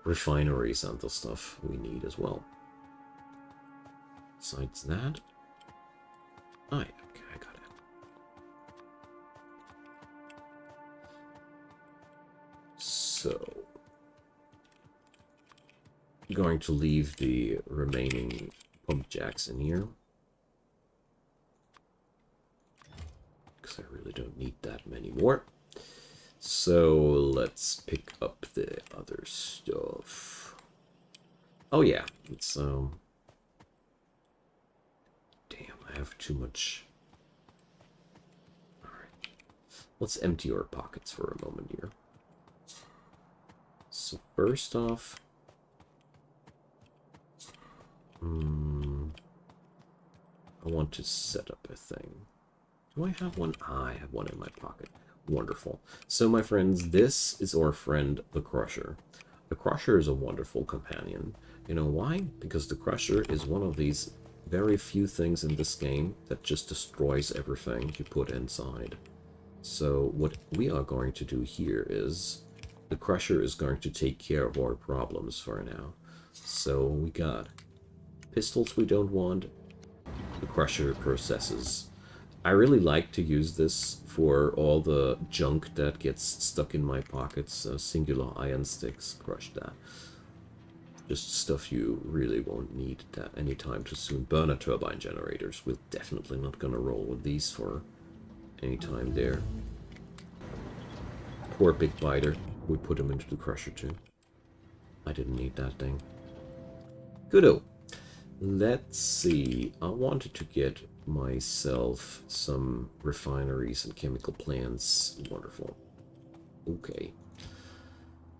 Speaker 1: refineries and the stuff we need as well. Besides that... Oh, yeah, okay, I got it. So, I'm going to leave the remaining pump jacks in here, because I really don't need that many more. So let's pick up the other stuff. Oh yeah, it's damn, I have too much. All right, let's empty our pockets for a moment here. So first off, I want to set up a thing. Do I have one? I have one in my pocket. Wonderful. So my friends, this is our friend, the Crusher. The Crusher is a wonderful companion. You know why? Because the Crusher is one of these very few things in this game that just destroys everything you put inside. So what we are going to do here is the Crusher is going to take care of our problems for now. So we got pistols we don't want. The Crusher processes. I really like to use this for all the junk that gets stuck in my pockets. Singular iron sticks, crush that. Just stuff you really won't need that anytime too soon. Burner turbine generators. We're definitely not gonna roll with these for any time there. Poor big biter. We put him into the Crusher too. I didn't need that thing. Goodo. Let's see. I wanted to get myself some refineries and chemical plants. Wonderful. Okay.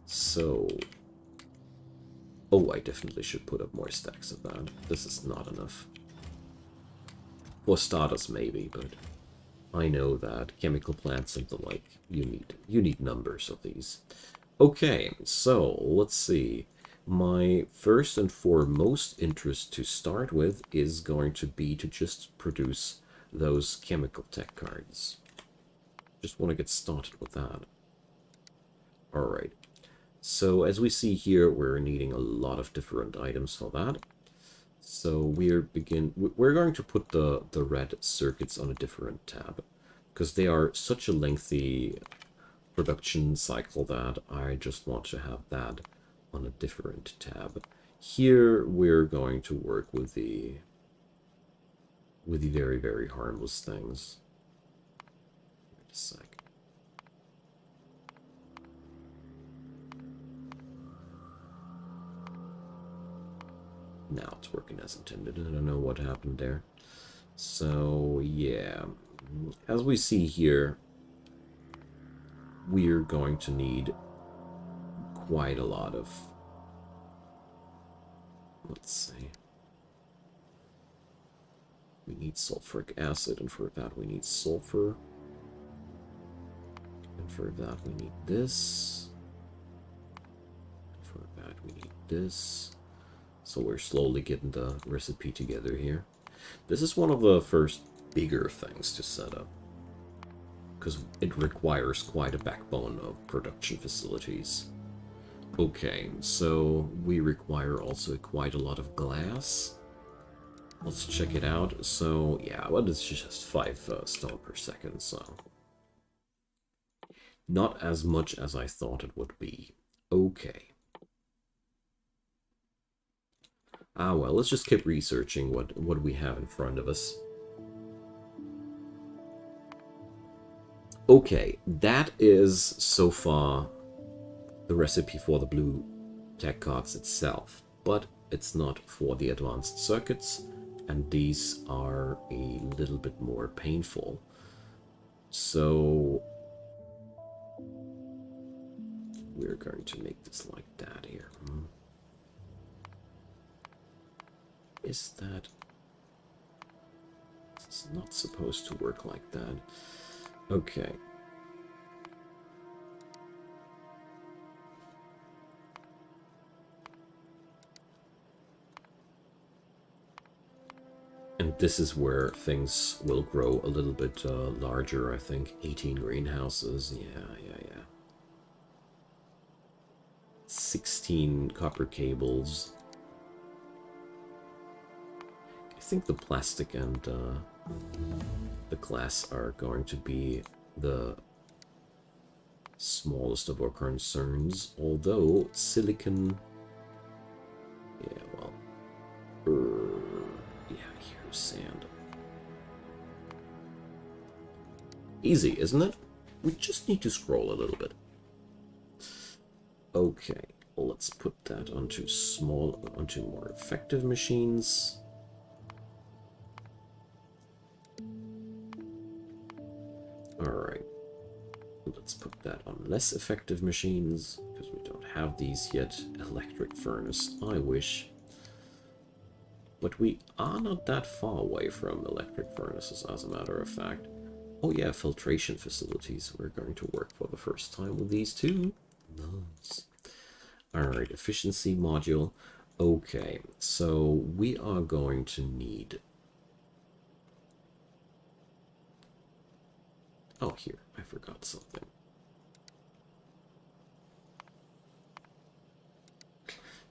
Speaker 1: So... oh, I definitely should put up more stacks of that. This is not enough. For starters, maybe, but I know that chemical plants and the like, you need numbers of these. Okay, so let's see. My first and foremost interest to start with is going to be to just produce those chemical tech cards. Just want to get started with that. Alright. So as we see here, we're needing a lot of different items for that. So we're going to put the red circuits on a different tab, because they are such a lengthy production cycle that I just want to have that on a different tab. Here we're going to work with the very, very harmless things. Wait a sec. Now it's working as intended. I don't know what happened there. So yeah, as we see here, we're going to need quite a lot of... Let's see. We need sulfuric acid, and for that we need sulfur. And for that we need this. And for that we need this. So we're slowly getting the recipe together here. This is one of the first bigger things to set up, because it requires quite a backbone of production facilities. Okay, so we require also quite a lot of glass. Let's check it out. So, yeah, well, it's just 5 stone per second, so... Not as much as I thought it would be. Okay. Ah, well, let's just keep researching what we have in front of us. Okay, that is, so far, the recipe for the blue tech cards itself. But it's not for the advanced circuits, and these are a little bit more painful. So... we're going to make this like that here. Is that... It's not supposed to work like that. Okay. And this is where things will grow a little bit larger, I think. 18 greenhouses, yeah. 16 copper cables. I think the plastic and the glass are going to be the smallest of our concerns, although silicon... Yeah, well... yeah, here's sand. Easy, isn't it? We just need to scroll a little bit. Okay, let's put that onto more effective machines. Alright, let's put that on less effective machines, because we don't have these yet. Electric furnace, I wish. But we are not that far away from electric furnaces, as a matter of fact. Oh yeah, filtration facilities. We're going to work for the first time with these two. Nice. Alright, efficiency module. Okay, so we are going to need... Oh, here, I forgot something.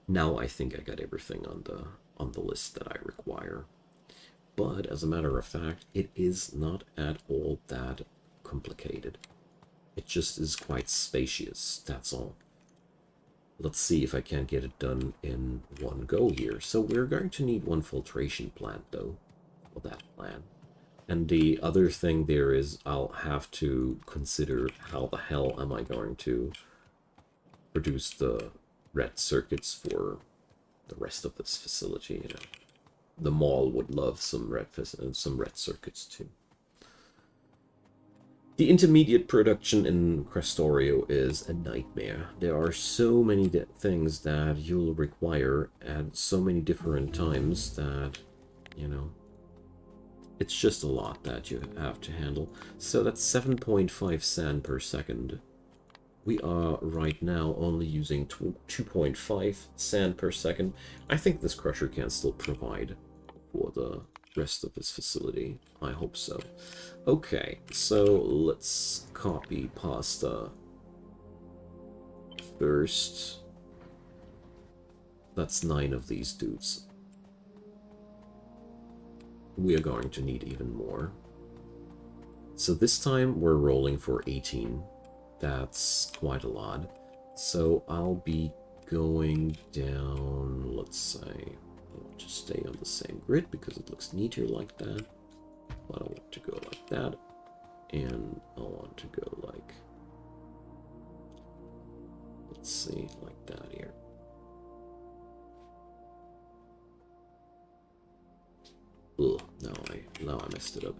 Speaker 1: Now I think I got everything on the list that I require. But as a matter of fact, it is not at all that complicated. It just is quite spacious, that's all. Let's see if I can get it done in one go here. So we're going to need one filtration plant, though, for that plan. And the other thing there is I'll have to consider how the hell am I going to produce the red circuits for the rest of this facility, you know. The mall would love some red circuits too. The intermediate production in Krastorio is a nightmare. There are so many things that you'll require at so many different times that, you know, it's just a lot that you have to handle. So that's 7.5 sand per second. We are right now only using 2.5 sand per second. I think this crusher can still provide for the rest of this facility. I hope so. Okay, so let's copy pasta first. That's 9 of these dudes. We are going to need even more. So this time we're rolling for 18. That's quite a lot. So I'll be going down, let's say, I'll just stay on the same grid because it looks neater like that. But I want to go like that. And I want to go like, let's see, like that here. Ugh, now I messed it up.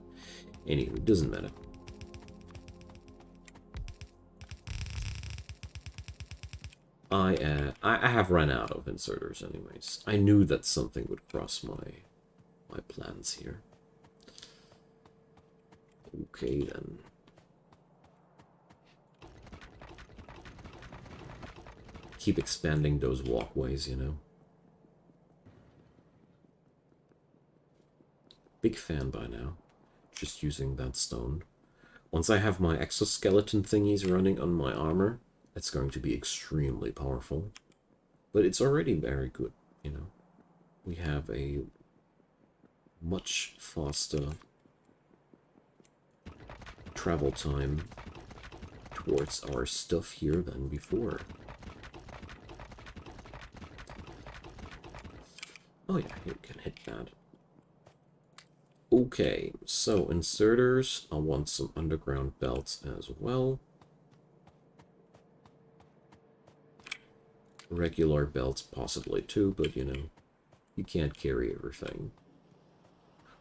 Speaker 1: Anyway, it doesn't matter. I have run out of inserters anyways. I knew that something would cross my plans here. Okay then. Keep expanding those walkways, you know. Big fan by now. Just using that stone. Once I have my exoskeleton thingies running on my armor, it's going to be extremely powerful. But it's already very good, you know. We have a much faster travel time towards our stuff here than before. Oh yeah, you can hit that. Okay, so inserters, I want some underground belts as well. Regular belts possibly too, but you know, you can't carry everything.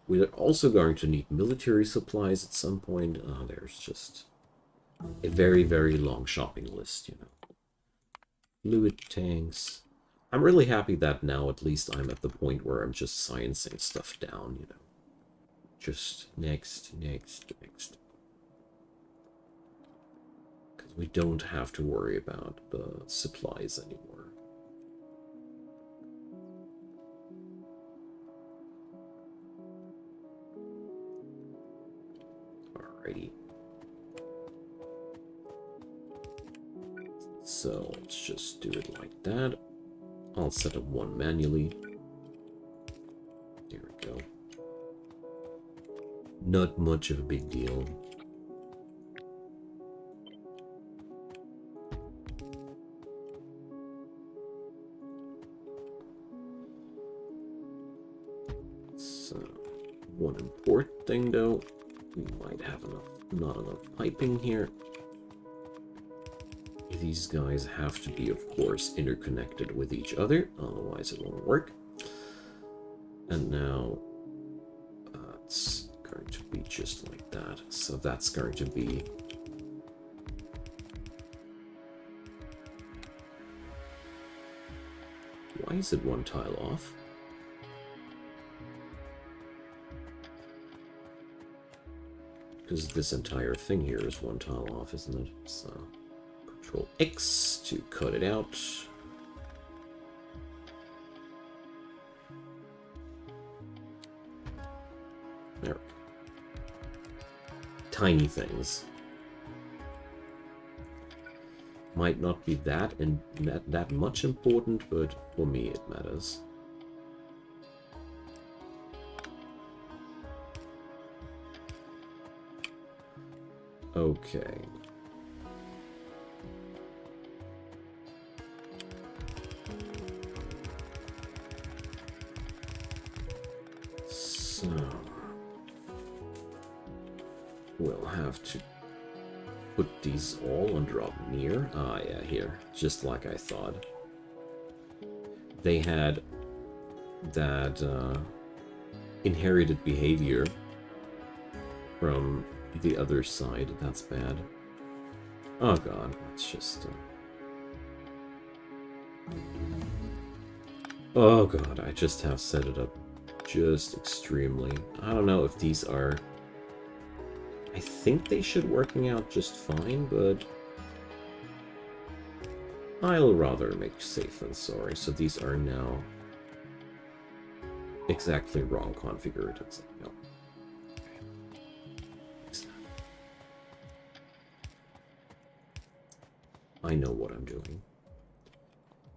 Speaker 1: We're also going to need military supplies at some point. There's just a very, very long shopping list, you know. Fluid tanks. I'm really happy that now at least I'm at the point where I'm just sciencing stuff down, you know. Just next. Because we don't have to worry about the supplies anymore. Alrighty. So let's just do it like that. I'll set up one manually. There we go. Not much of a big deal. So, one important thing though, we might have not enough piping here. These guys have to be, of course, interconnected with each other, otherwise it won't work. And now, it's going to be just like that. So that's going to be... Why is it one tile off? Because this entire thing here is one tile off, isn't it? So, Control X to cut it out. There we go. Tiny things. Might not be that much important, but for me it matters. Okay. So we'll have to put these all on drop near. Ah, yeah, here. Just like I thought. They had that inherited behavior from the other side. That's bad. Oh god, it's just... Oh god, I just have set it up just extremely. I don't know if these are... I think they should working out just fine, but... I'll rather make safe than sorry. So these are now exactly wrong configured. It's like, no. I know what I'm doing.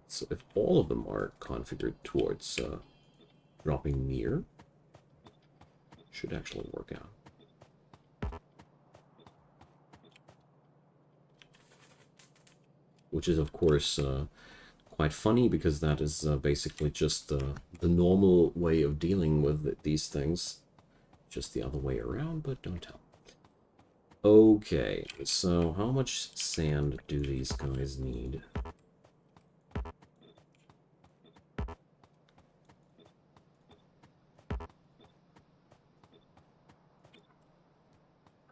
Speaker 1: So if all of them are configured towards dropping near, it should actually work out. Which is, of course, quite funny, because that is basically just the normal way of dealing with these things. Just the other way around, but don't tell. Okay, so how much sand do these guys need?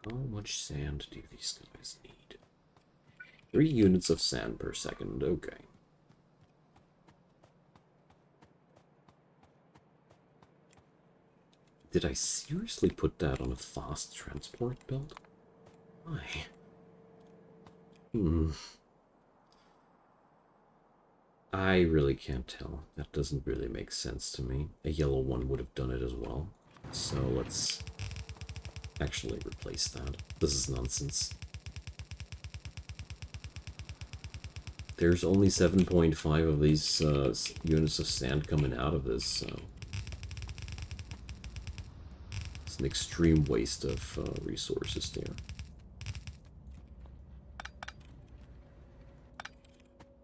Speaker 1: How much sand do these guys need? 3 units of sand per second, okay. Did I seriously put that on a fast transport build? Why? I really can't tell. That doesn't really make sense to me. A yellow one would have done it as well. So let's actually replace that. This is nonsense. There's only 7.5 of these units of sand coming out of this, so it's an extreme waste of resources there.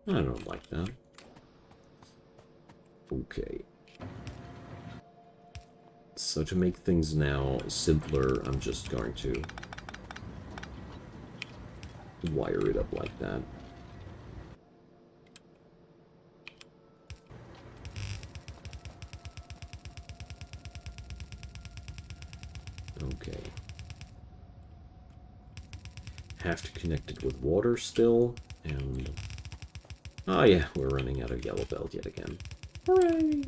Speaker 1: I don't like that. Okay. So to make things now simpler, I'm just going to wire it up like that. Okay. Have to connect it with water still, and... oh yeah, we're running out of yellow belt yet again. Hooray!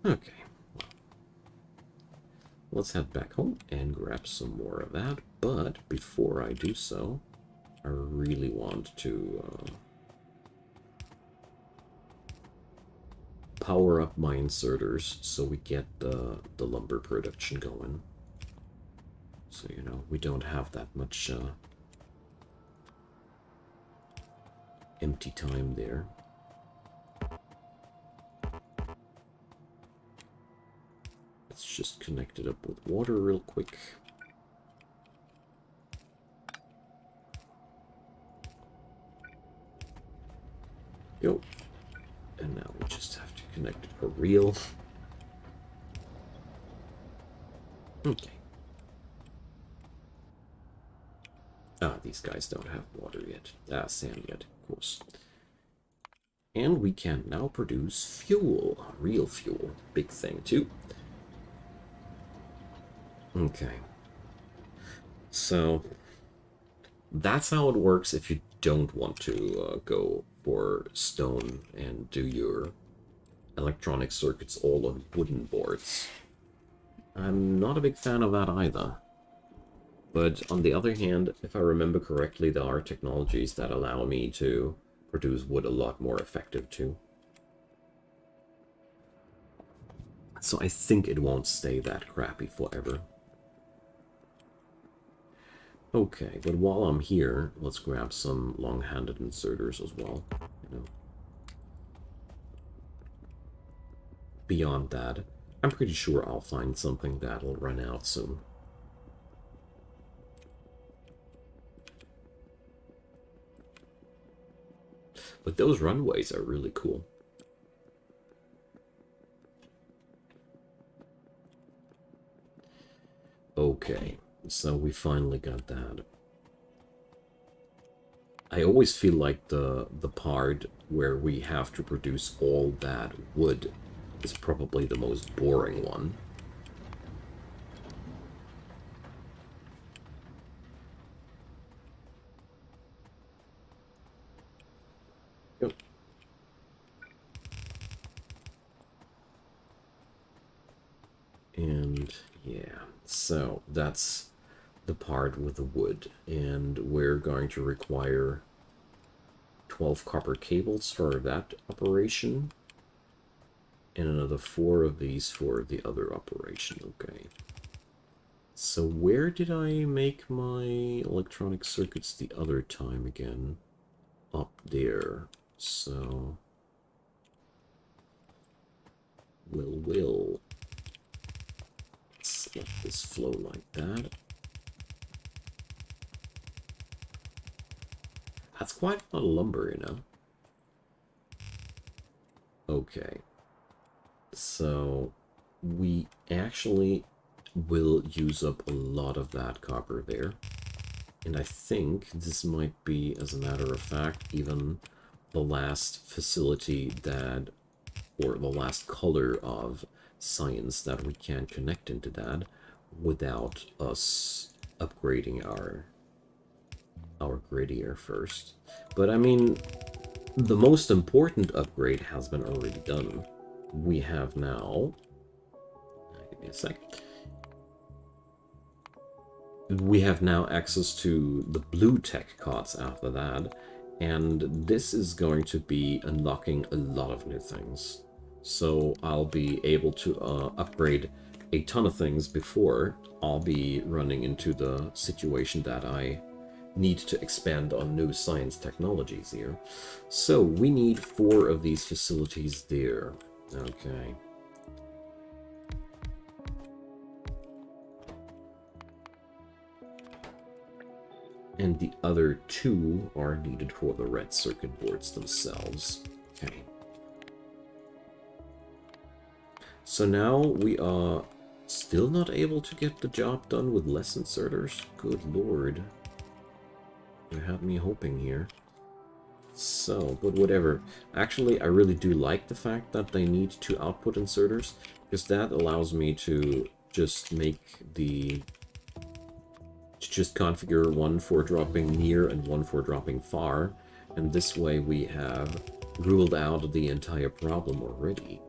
Speaker 1: Okay, well, let's head back home and grab some more of that, but before I do so, I really want to power up my inserters so we get the lumber production going. So, you know, we don't have that much empty time there. Let's just connect it up with water real quick. Yo. And now we just have to connect it for real. Okay. Ah, these guys don't have water yet. Ah, sand yet, of course. And we can now produce fuel. Real fuel. Big thing, too. Okay. So, that's how it works if you don't want to go for stone and do your electronic circuits all on wooden boards. I'm not a big fan of that either. But on the other hand, if I remember correctly, there are technologies that allow me to produce wood a lot more effective too. So I think it won't stay that crappy forever. Okay, but while I'm here, let's grab some long-handed inserters as well. You know. Beyond that, I'm pretty sure I'll find something that'll run out soon. But those runways are really cool. Okay, so we finally got that. I always feel like the part where we have to produce all that wood is probably the most boring one. Yep. And yeah, so that's the part with the wood, and we're going to require 12 copper cables for that operation, and another 4 of these for the other operation. Okay. So where did I make my electronic circuits the other time again? Up there. So... We'll let's let this flow like that. That's quite a lot of lumber, you know. Okay. So we actually will use up a lot of that copper there. And I think this might be, as a matter of fact, even the last facility that, or the last color of science that we can connect into that without us upgrading our grid here first. But I mean, the most important upgrade has been already done. We have now... Give me a sec. We have now access to the blue tech cards after that, and this is going to be unlocking a lot of new things. So I'll be able to upgrade a ton of things before I'll be running into the situation that I need to expand on new science technologies here. So we need 4 of these facilities there. Okay. And the other 2 are needed for the red circuit boards themselves. Okay. So now we are still not able to get the job done with less inserters? Good lord. You had me hoping here. So, but whatever. Actually, I really do like the fact that they need 2 output inserters, because that allows me to just make the... just configure one for dropping near and one for dropping far, and this way we have ruled out the entire problem already.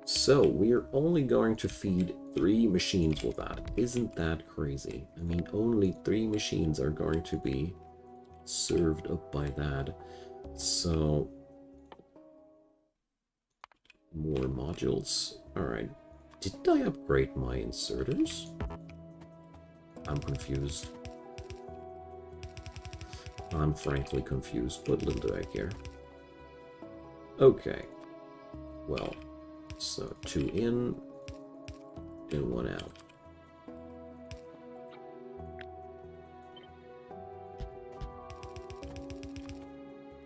Speaker 1: So, we're only going to feed 3 machines with that. Isn't that crazy? I mean, only 3 machines are going to be served up by that. So, more modules. Alright. Did I upgrade my inserters? I'm confused. I'm frankly confused, but little do I care. Okay. Well, so 2 in and 1 out.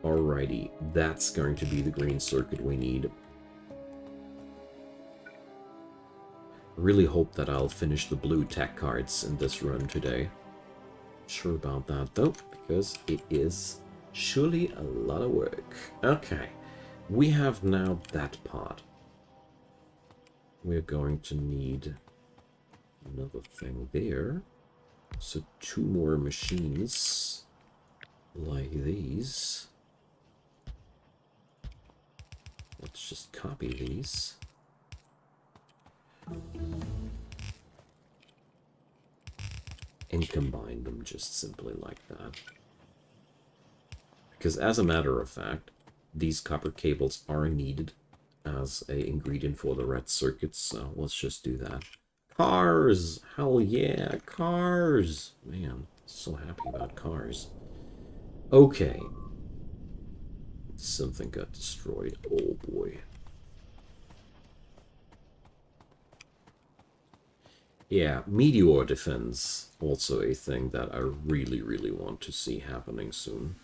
Speaker 1: Alrighty, that's going to be the green circuit we need. Really hope that I'll finish the blue tech cards in this run today. Sure about that though, because it is surely a lot of work. Okay, we have now that part. We're going to need another thing there. So 2 more machines like these. Let's just copy these. And combine them just simply like that. Because as a matter of fact, these copper cables are needed as an ingredient for the red circuits, so let's just do that. Cars! Hell yeah, cars! Man, so happy about cars. Okay. Something got destroyed. Oh boy. Yeah, Meteor defense, also a thing that I really, really want to see happening soon.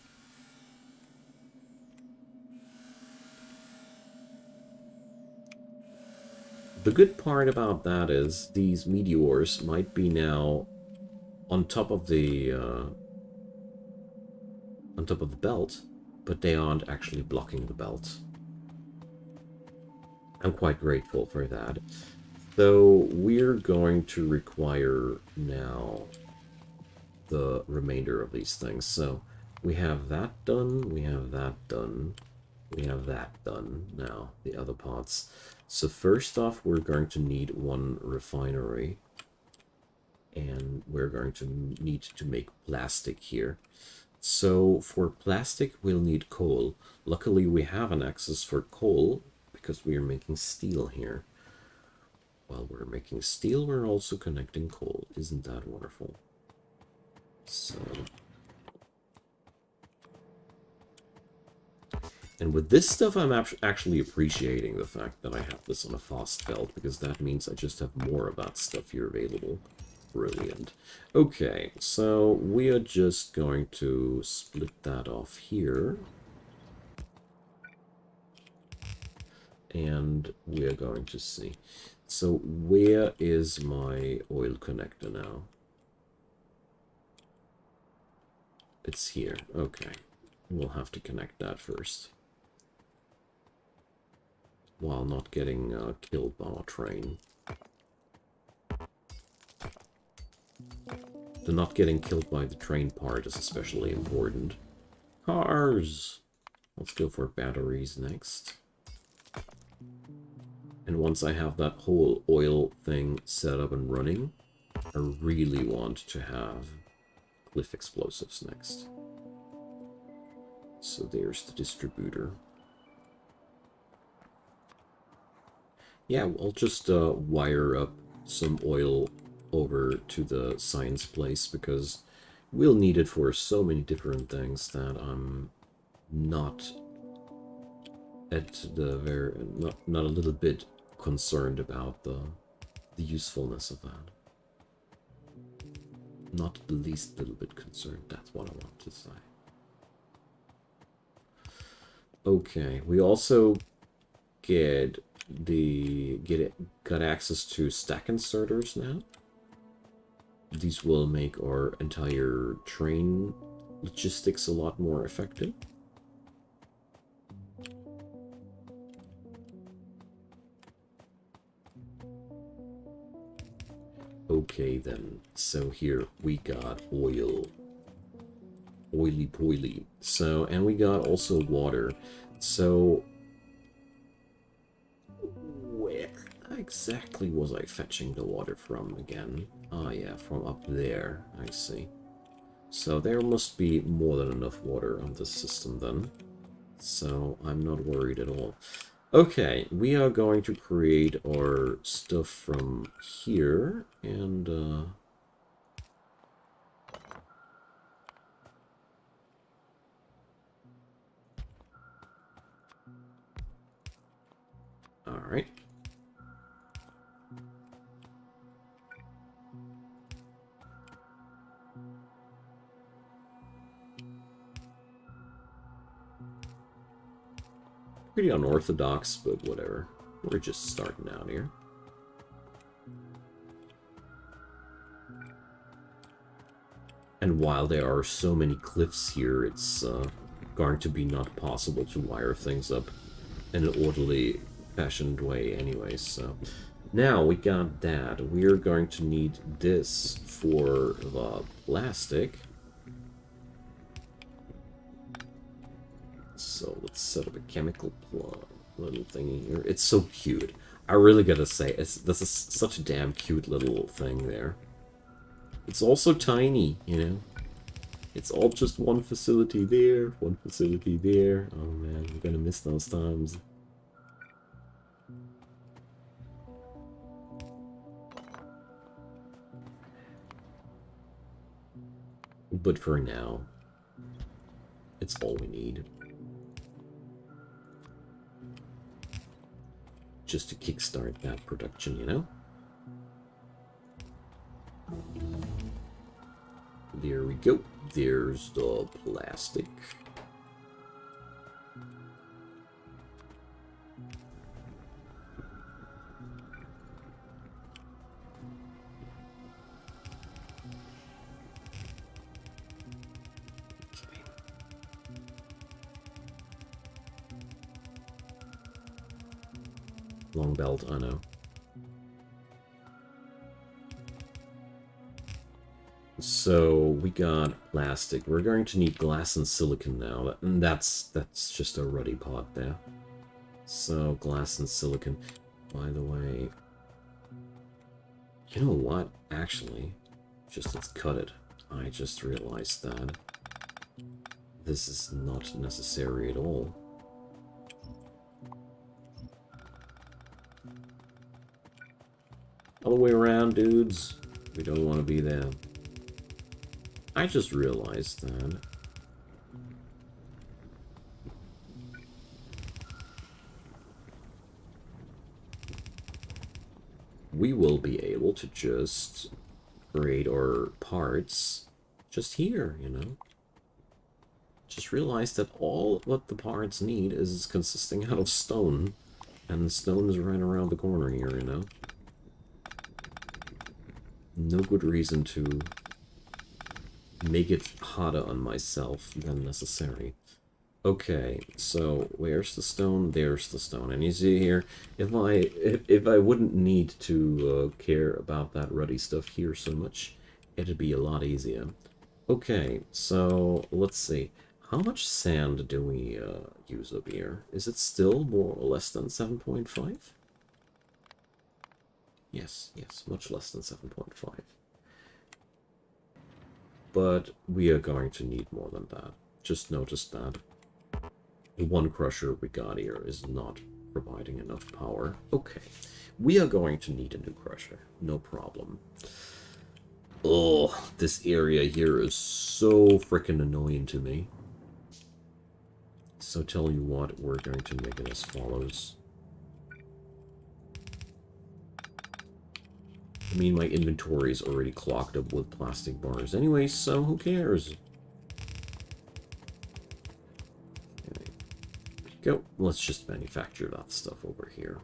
Speaker 1: The good part about that is these meteors might be now on top of the belt, but they aren't actually blocking the belt. I'm quite grateful for that. So we're going to require now the remainder of these things. So we have that done, we have that done, we have that done. Now the other parts. So first off, we're going to need 1 refinery, and we're going to need to make plastic here. So for plastic, we'll need coal. Luckily, we have an access for coal because we are making steel here. While we're making steel, we're also connecting coal. Isn't that wonderful? So... And with this stuff, I'm actually appreciating the fact that I have this on a fast belt, because that means I just have more of that stuff here available. Brilliant. Okay, so we are just going to split that off here. And we are going to see. So where is my oil connector now? It's here. Okay. We'll have to connect that first. While not getting killed by our train. The not getting killed by the train part is especially important. Cars! Let's go for batteries next. And once I have that whole oil thing set up and running, I really want to have cliff explosives next. So there's the distributor. Yeah, I'll just wire up some oil over to the science place because we'll need it for so many different things that I'm not at the not a little bit concerned about the usefulness of that. Not the least little bit concerned, that's what I want to say. Okay, we also got access to stack inserters now. These will make our entire train logistics a lot more effective. Okay then, so here we got oil. Oily poily. So, and we got also water. So, where exactly was I fetching the water from again? Ah yeah, from up there, I see. So there must be more than enough water on this system then. So I'm not worried at all. Okay, we are going to create our stuff from here, and all right. Pretty unorthodox, but whatever. We're just starting out here. And while there are so many cliffs here, it's going to be not possible to wire things up in an orderly, fashioned way anyway, so... Now we got that. We're going to need this for the plastic. So let's set up a chemical plug little thingy here. It's so cute. I really gotta say, this is such a damn cute little thing there. It's also tiny, you know. It's all just one facility there, one facility there. Oh man, I'm gonna miss those times. But for now, it's all we need. Just to kickstart that production, you know? There we go. There's the plastic. Long belt, I know. So we got plastic. We're going to need glass and silicon now, and that's just a ruddy pot there. So glass and silicon. By the way, you know what? Actually, just let's cut it. I just realized that this is not necessary at all. All the way around, dudes. We don't want to be there. I just realized that. We will be able to just create our parts just here, you know? Just realize that all what the parts need is consisting out of stone. And stone is right around the corner here, you know? No good reason to make it harder on myself than necessary. Okay, so where's the stone? There's the stone. And you see here, if I wouldn't need to care about that ruddy stuff here so much, it'd be a lot easier. Okay, so let's see. How much sand do we use up here? Is it still more or less than 7.5? Yes, yes, much less than 7.5. But we are going to need more than that. Just notice that the one crusher we got here is not providing enough power. Okay, we are going to need a new crusher, no problem. Oh, this area here is so freaking annoying to me. So tell you what, we're going to make it as follows. I mean, my inventory is already clogged up with plastic bars anyway, so who cares? Okay. Go. Let's just manufacture that stuff over here.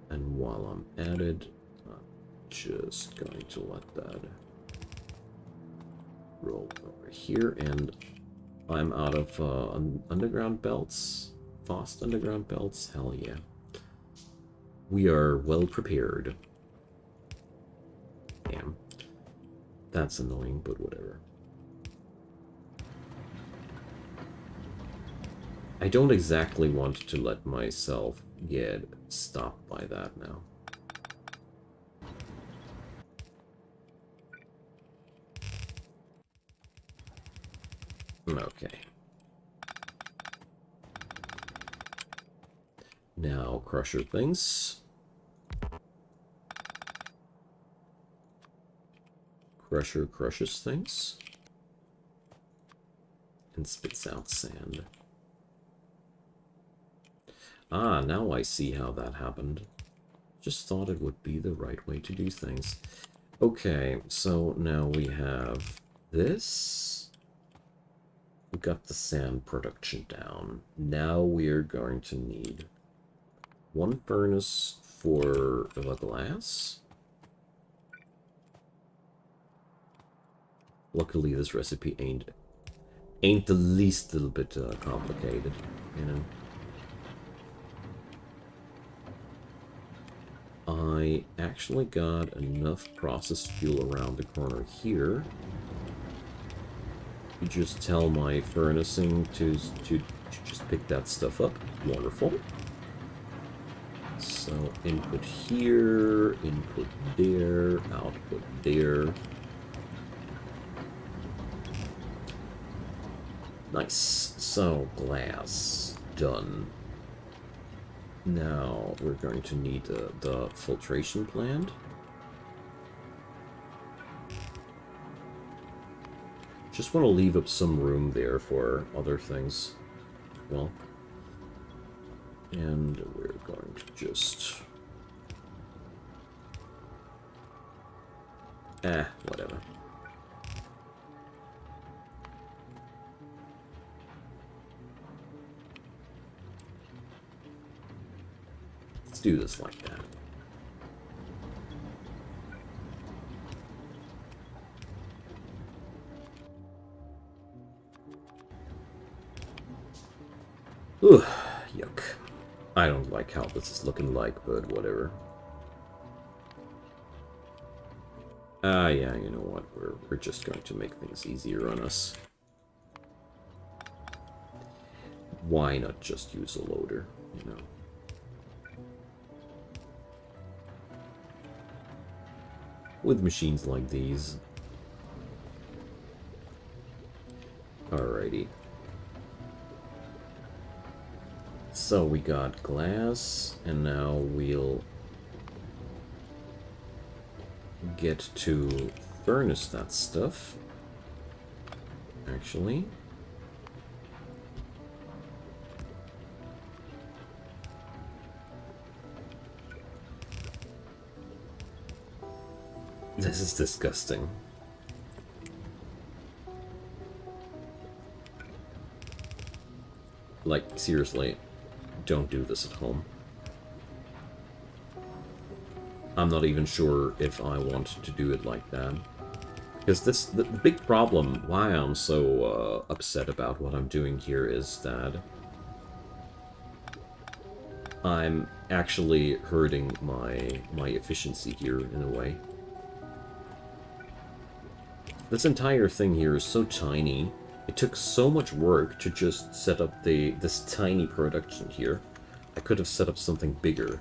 Speaker 1: And while I'm at it, I'm just going to let that roll over here, and I'm out of underground belts. Fast underground belts? Hell yeah. We are well prepared. Damn. That's annoying, but whatever. I don't exactly want to let myself get stopped by that now. Okay. Now, crusher things. Crusher crushes things. And spits out sand. Ah, now I see how that happened. Just thought it would be the right way to do things. Okay, so now we have this. We got the sand production down. Now we're going to need one furnace for the glass. Luckily, this recipe ain't the least little bit complicated, you know. I actually got enough processed fuel around the corner here. You just tell my furnacing to just pick that stuff up. Wonderful. So input here, input there, output there. Nice. So glass done. Now we're going to need the filtration plant. Just want to leave up some room there for other things. Well, and we're going to just... whatever. Let's do this like that. Ugh, yuck. I don't like how this is looking like, but whatever. Yeah, you know what? We're just going to make things easier on us. Why not just use a loader, you know? With machines like these. Alrighty. So we got glass, and now we'll get to furnace that stuff. Actually. This is disgusting. Like, seriously, don't do this at home. I'm not even sure if I want to do it like that. Because the big problem, why I'm so upset about what I'm doing here, is that I'm actually hurting my efficiency here in a way. This entire thing here is so tiny. It took so much work to just set up this tiny production here. I could have set up something bigger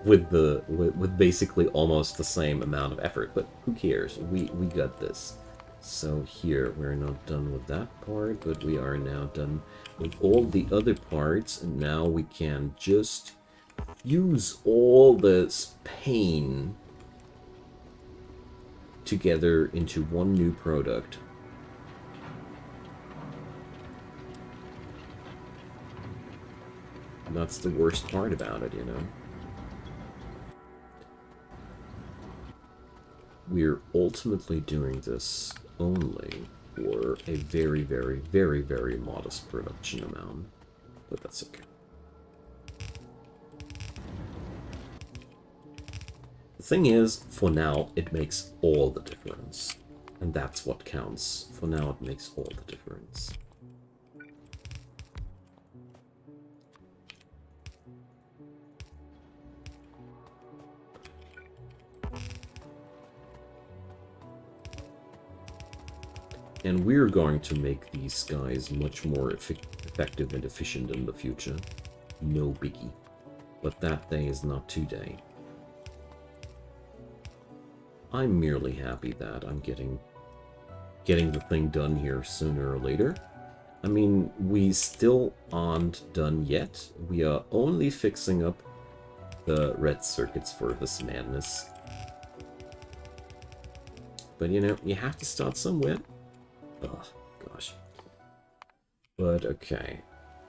Speaker 1: with basically almost the same amount of effort, but who cares? We got this. So here, we're not done with that part, but we are now done with all the other parts, and now we can just use all this pain together into one new product. And that's the worst part about it, you know. We're ultimately doing this only for a very, very, very, very modest production amount, but that's okay. The thing is, for now, it makes all the difference. And that's what counts. For now, it makes all the difference. And we're going to make these guys much more effective and efficient in the future. No biggie. But that day is not today. I'm merely happy that I'm getting the thing done here sooner or later. I mean, we still aren't done yet. We are only fixing up the red circuits for this madness. But you know, you have to start somewhere. Oh, gosh. But okay.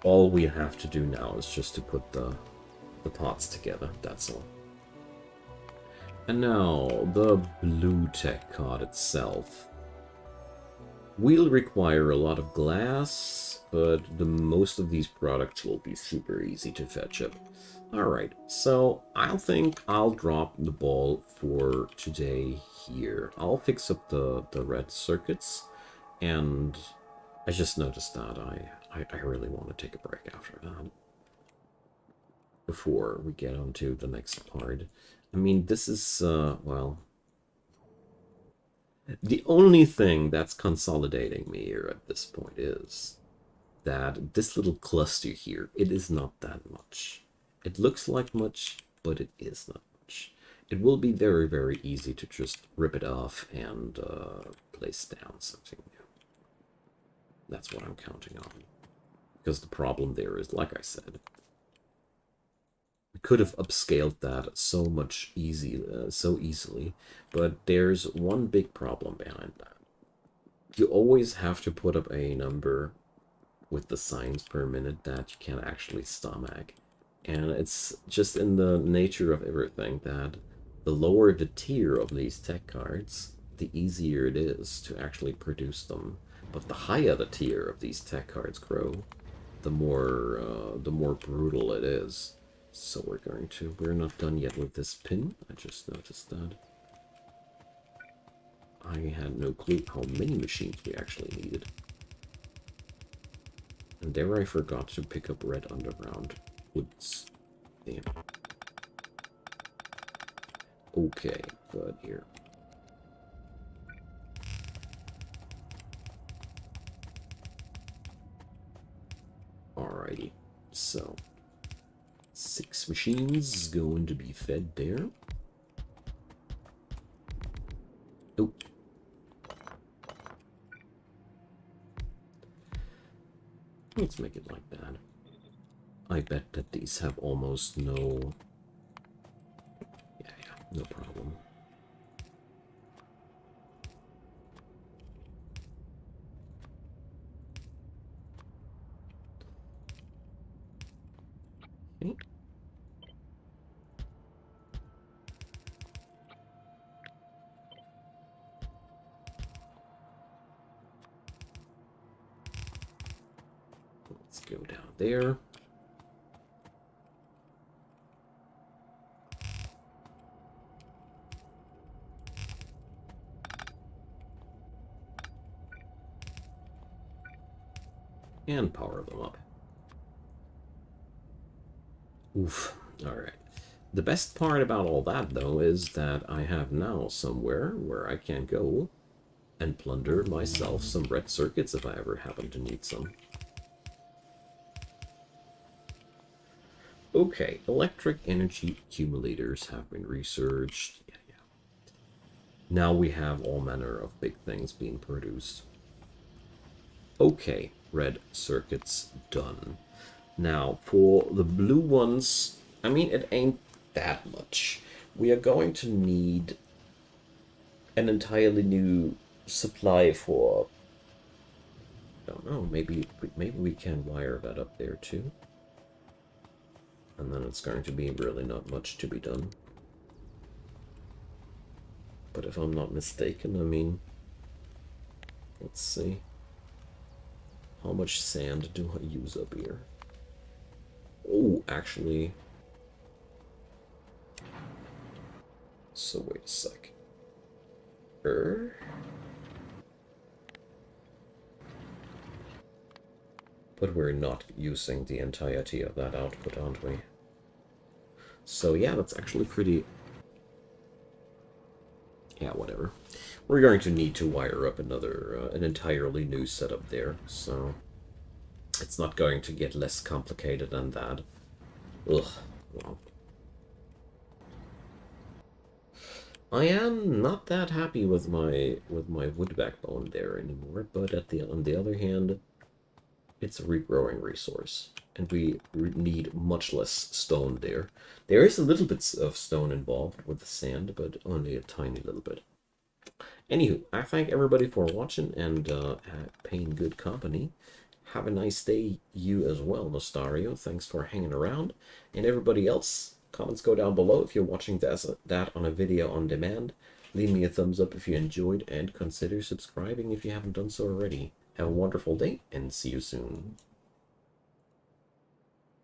Speaker 1: All we have to do now is just to put the parts together, that's all. And now, the blue tech card itself. We'll require a lot of glass, but most of these products will be super easy to fetch up. Alright, so I think I'll drop the ball for today here. I'll fix up the red circuits, and I just noticed that I really want to take a break after that. Before we get on to the next part. I mean, this is, well... The only thing that's consolidating me here at this point is that this little cluster here, it is not that much. It looks like much, but it is not much. It will be very, very easy to just rip it off and place down something new. That's what I'm counting on. Because the problem there is, like I said, we could have upscaled that so easily, but there's one big problem behind that. You always have to put up a number with the signs per minute that you can actually stomach. And it's just in the nature of everything that the lower the tier of these tech cards, the easier it is to actually produce them. But the higher the tier of these tech cards grow, the more brutal it is. So we're not done yet with this pin. I just noticed that. I had no clue how many machines we actually needed. And there I forgot to pick up red underground woods. Damn. Okay, but here. Alrighty, so 6 machines going to be fed there. Oh. Let's make it like that. I bet that these have almost no... Yeah, no problem. Okay. Let's go down there. And power them up. Oof. Alright. The best part about all that, though, is that I have now somewhere where I can go and plunder myself some red circuits if I ever happen to need some. Okay, electric energy accumulators have been researched. Yeah, yeah. Now we have all manner of big things being produced. Okay, red circuits done. Now, for the blue ones, I mean, it ain't that much. We are going to need an entirely new supply for... I don't know, maybe we can wire that up there too. And then it's going to be really not much to be done. But if I'm not mistaken, I mean... Let's see. How much sand do I use up here? Oh, actually... So wait a sec. But we're not using the entirety of that output, aren't we? So yeah, that's actually pretty... Yeah, whatever. We're going to need to wire up another, an entirely new setup there, so... It's not going to get less complicated than that. Ugh. Well. I am not that happy with my wood backbone there anymore, but on the other hand, it's a regrowing resource, and we need much less stone there. There is a little bit of stone involved with the sand, but only a tiny little bit. Anywho, I thank everybody for watching and paying good company. Have a nice day, you as well, Nostario. Thanks for hanging around. And everybody else, comments go down below if you're watching that on a video on demand. Leave me a thumbs up if you enjoyed, and consider subscribing if you haven't done so already. Have a wonderful day, and see you soon.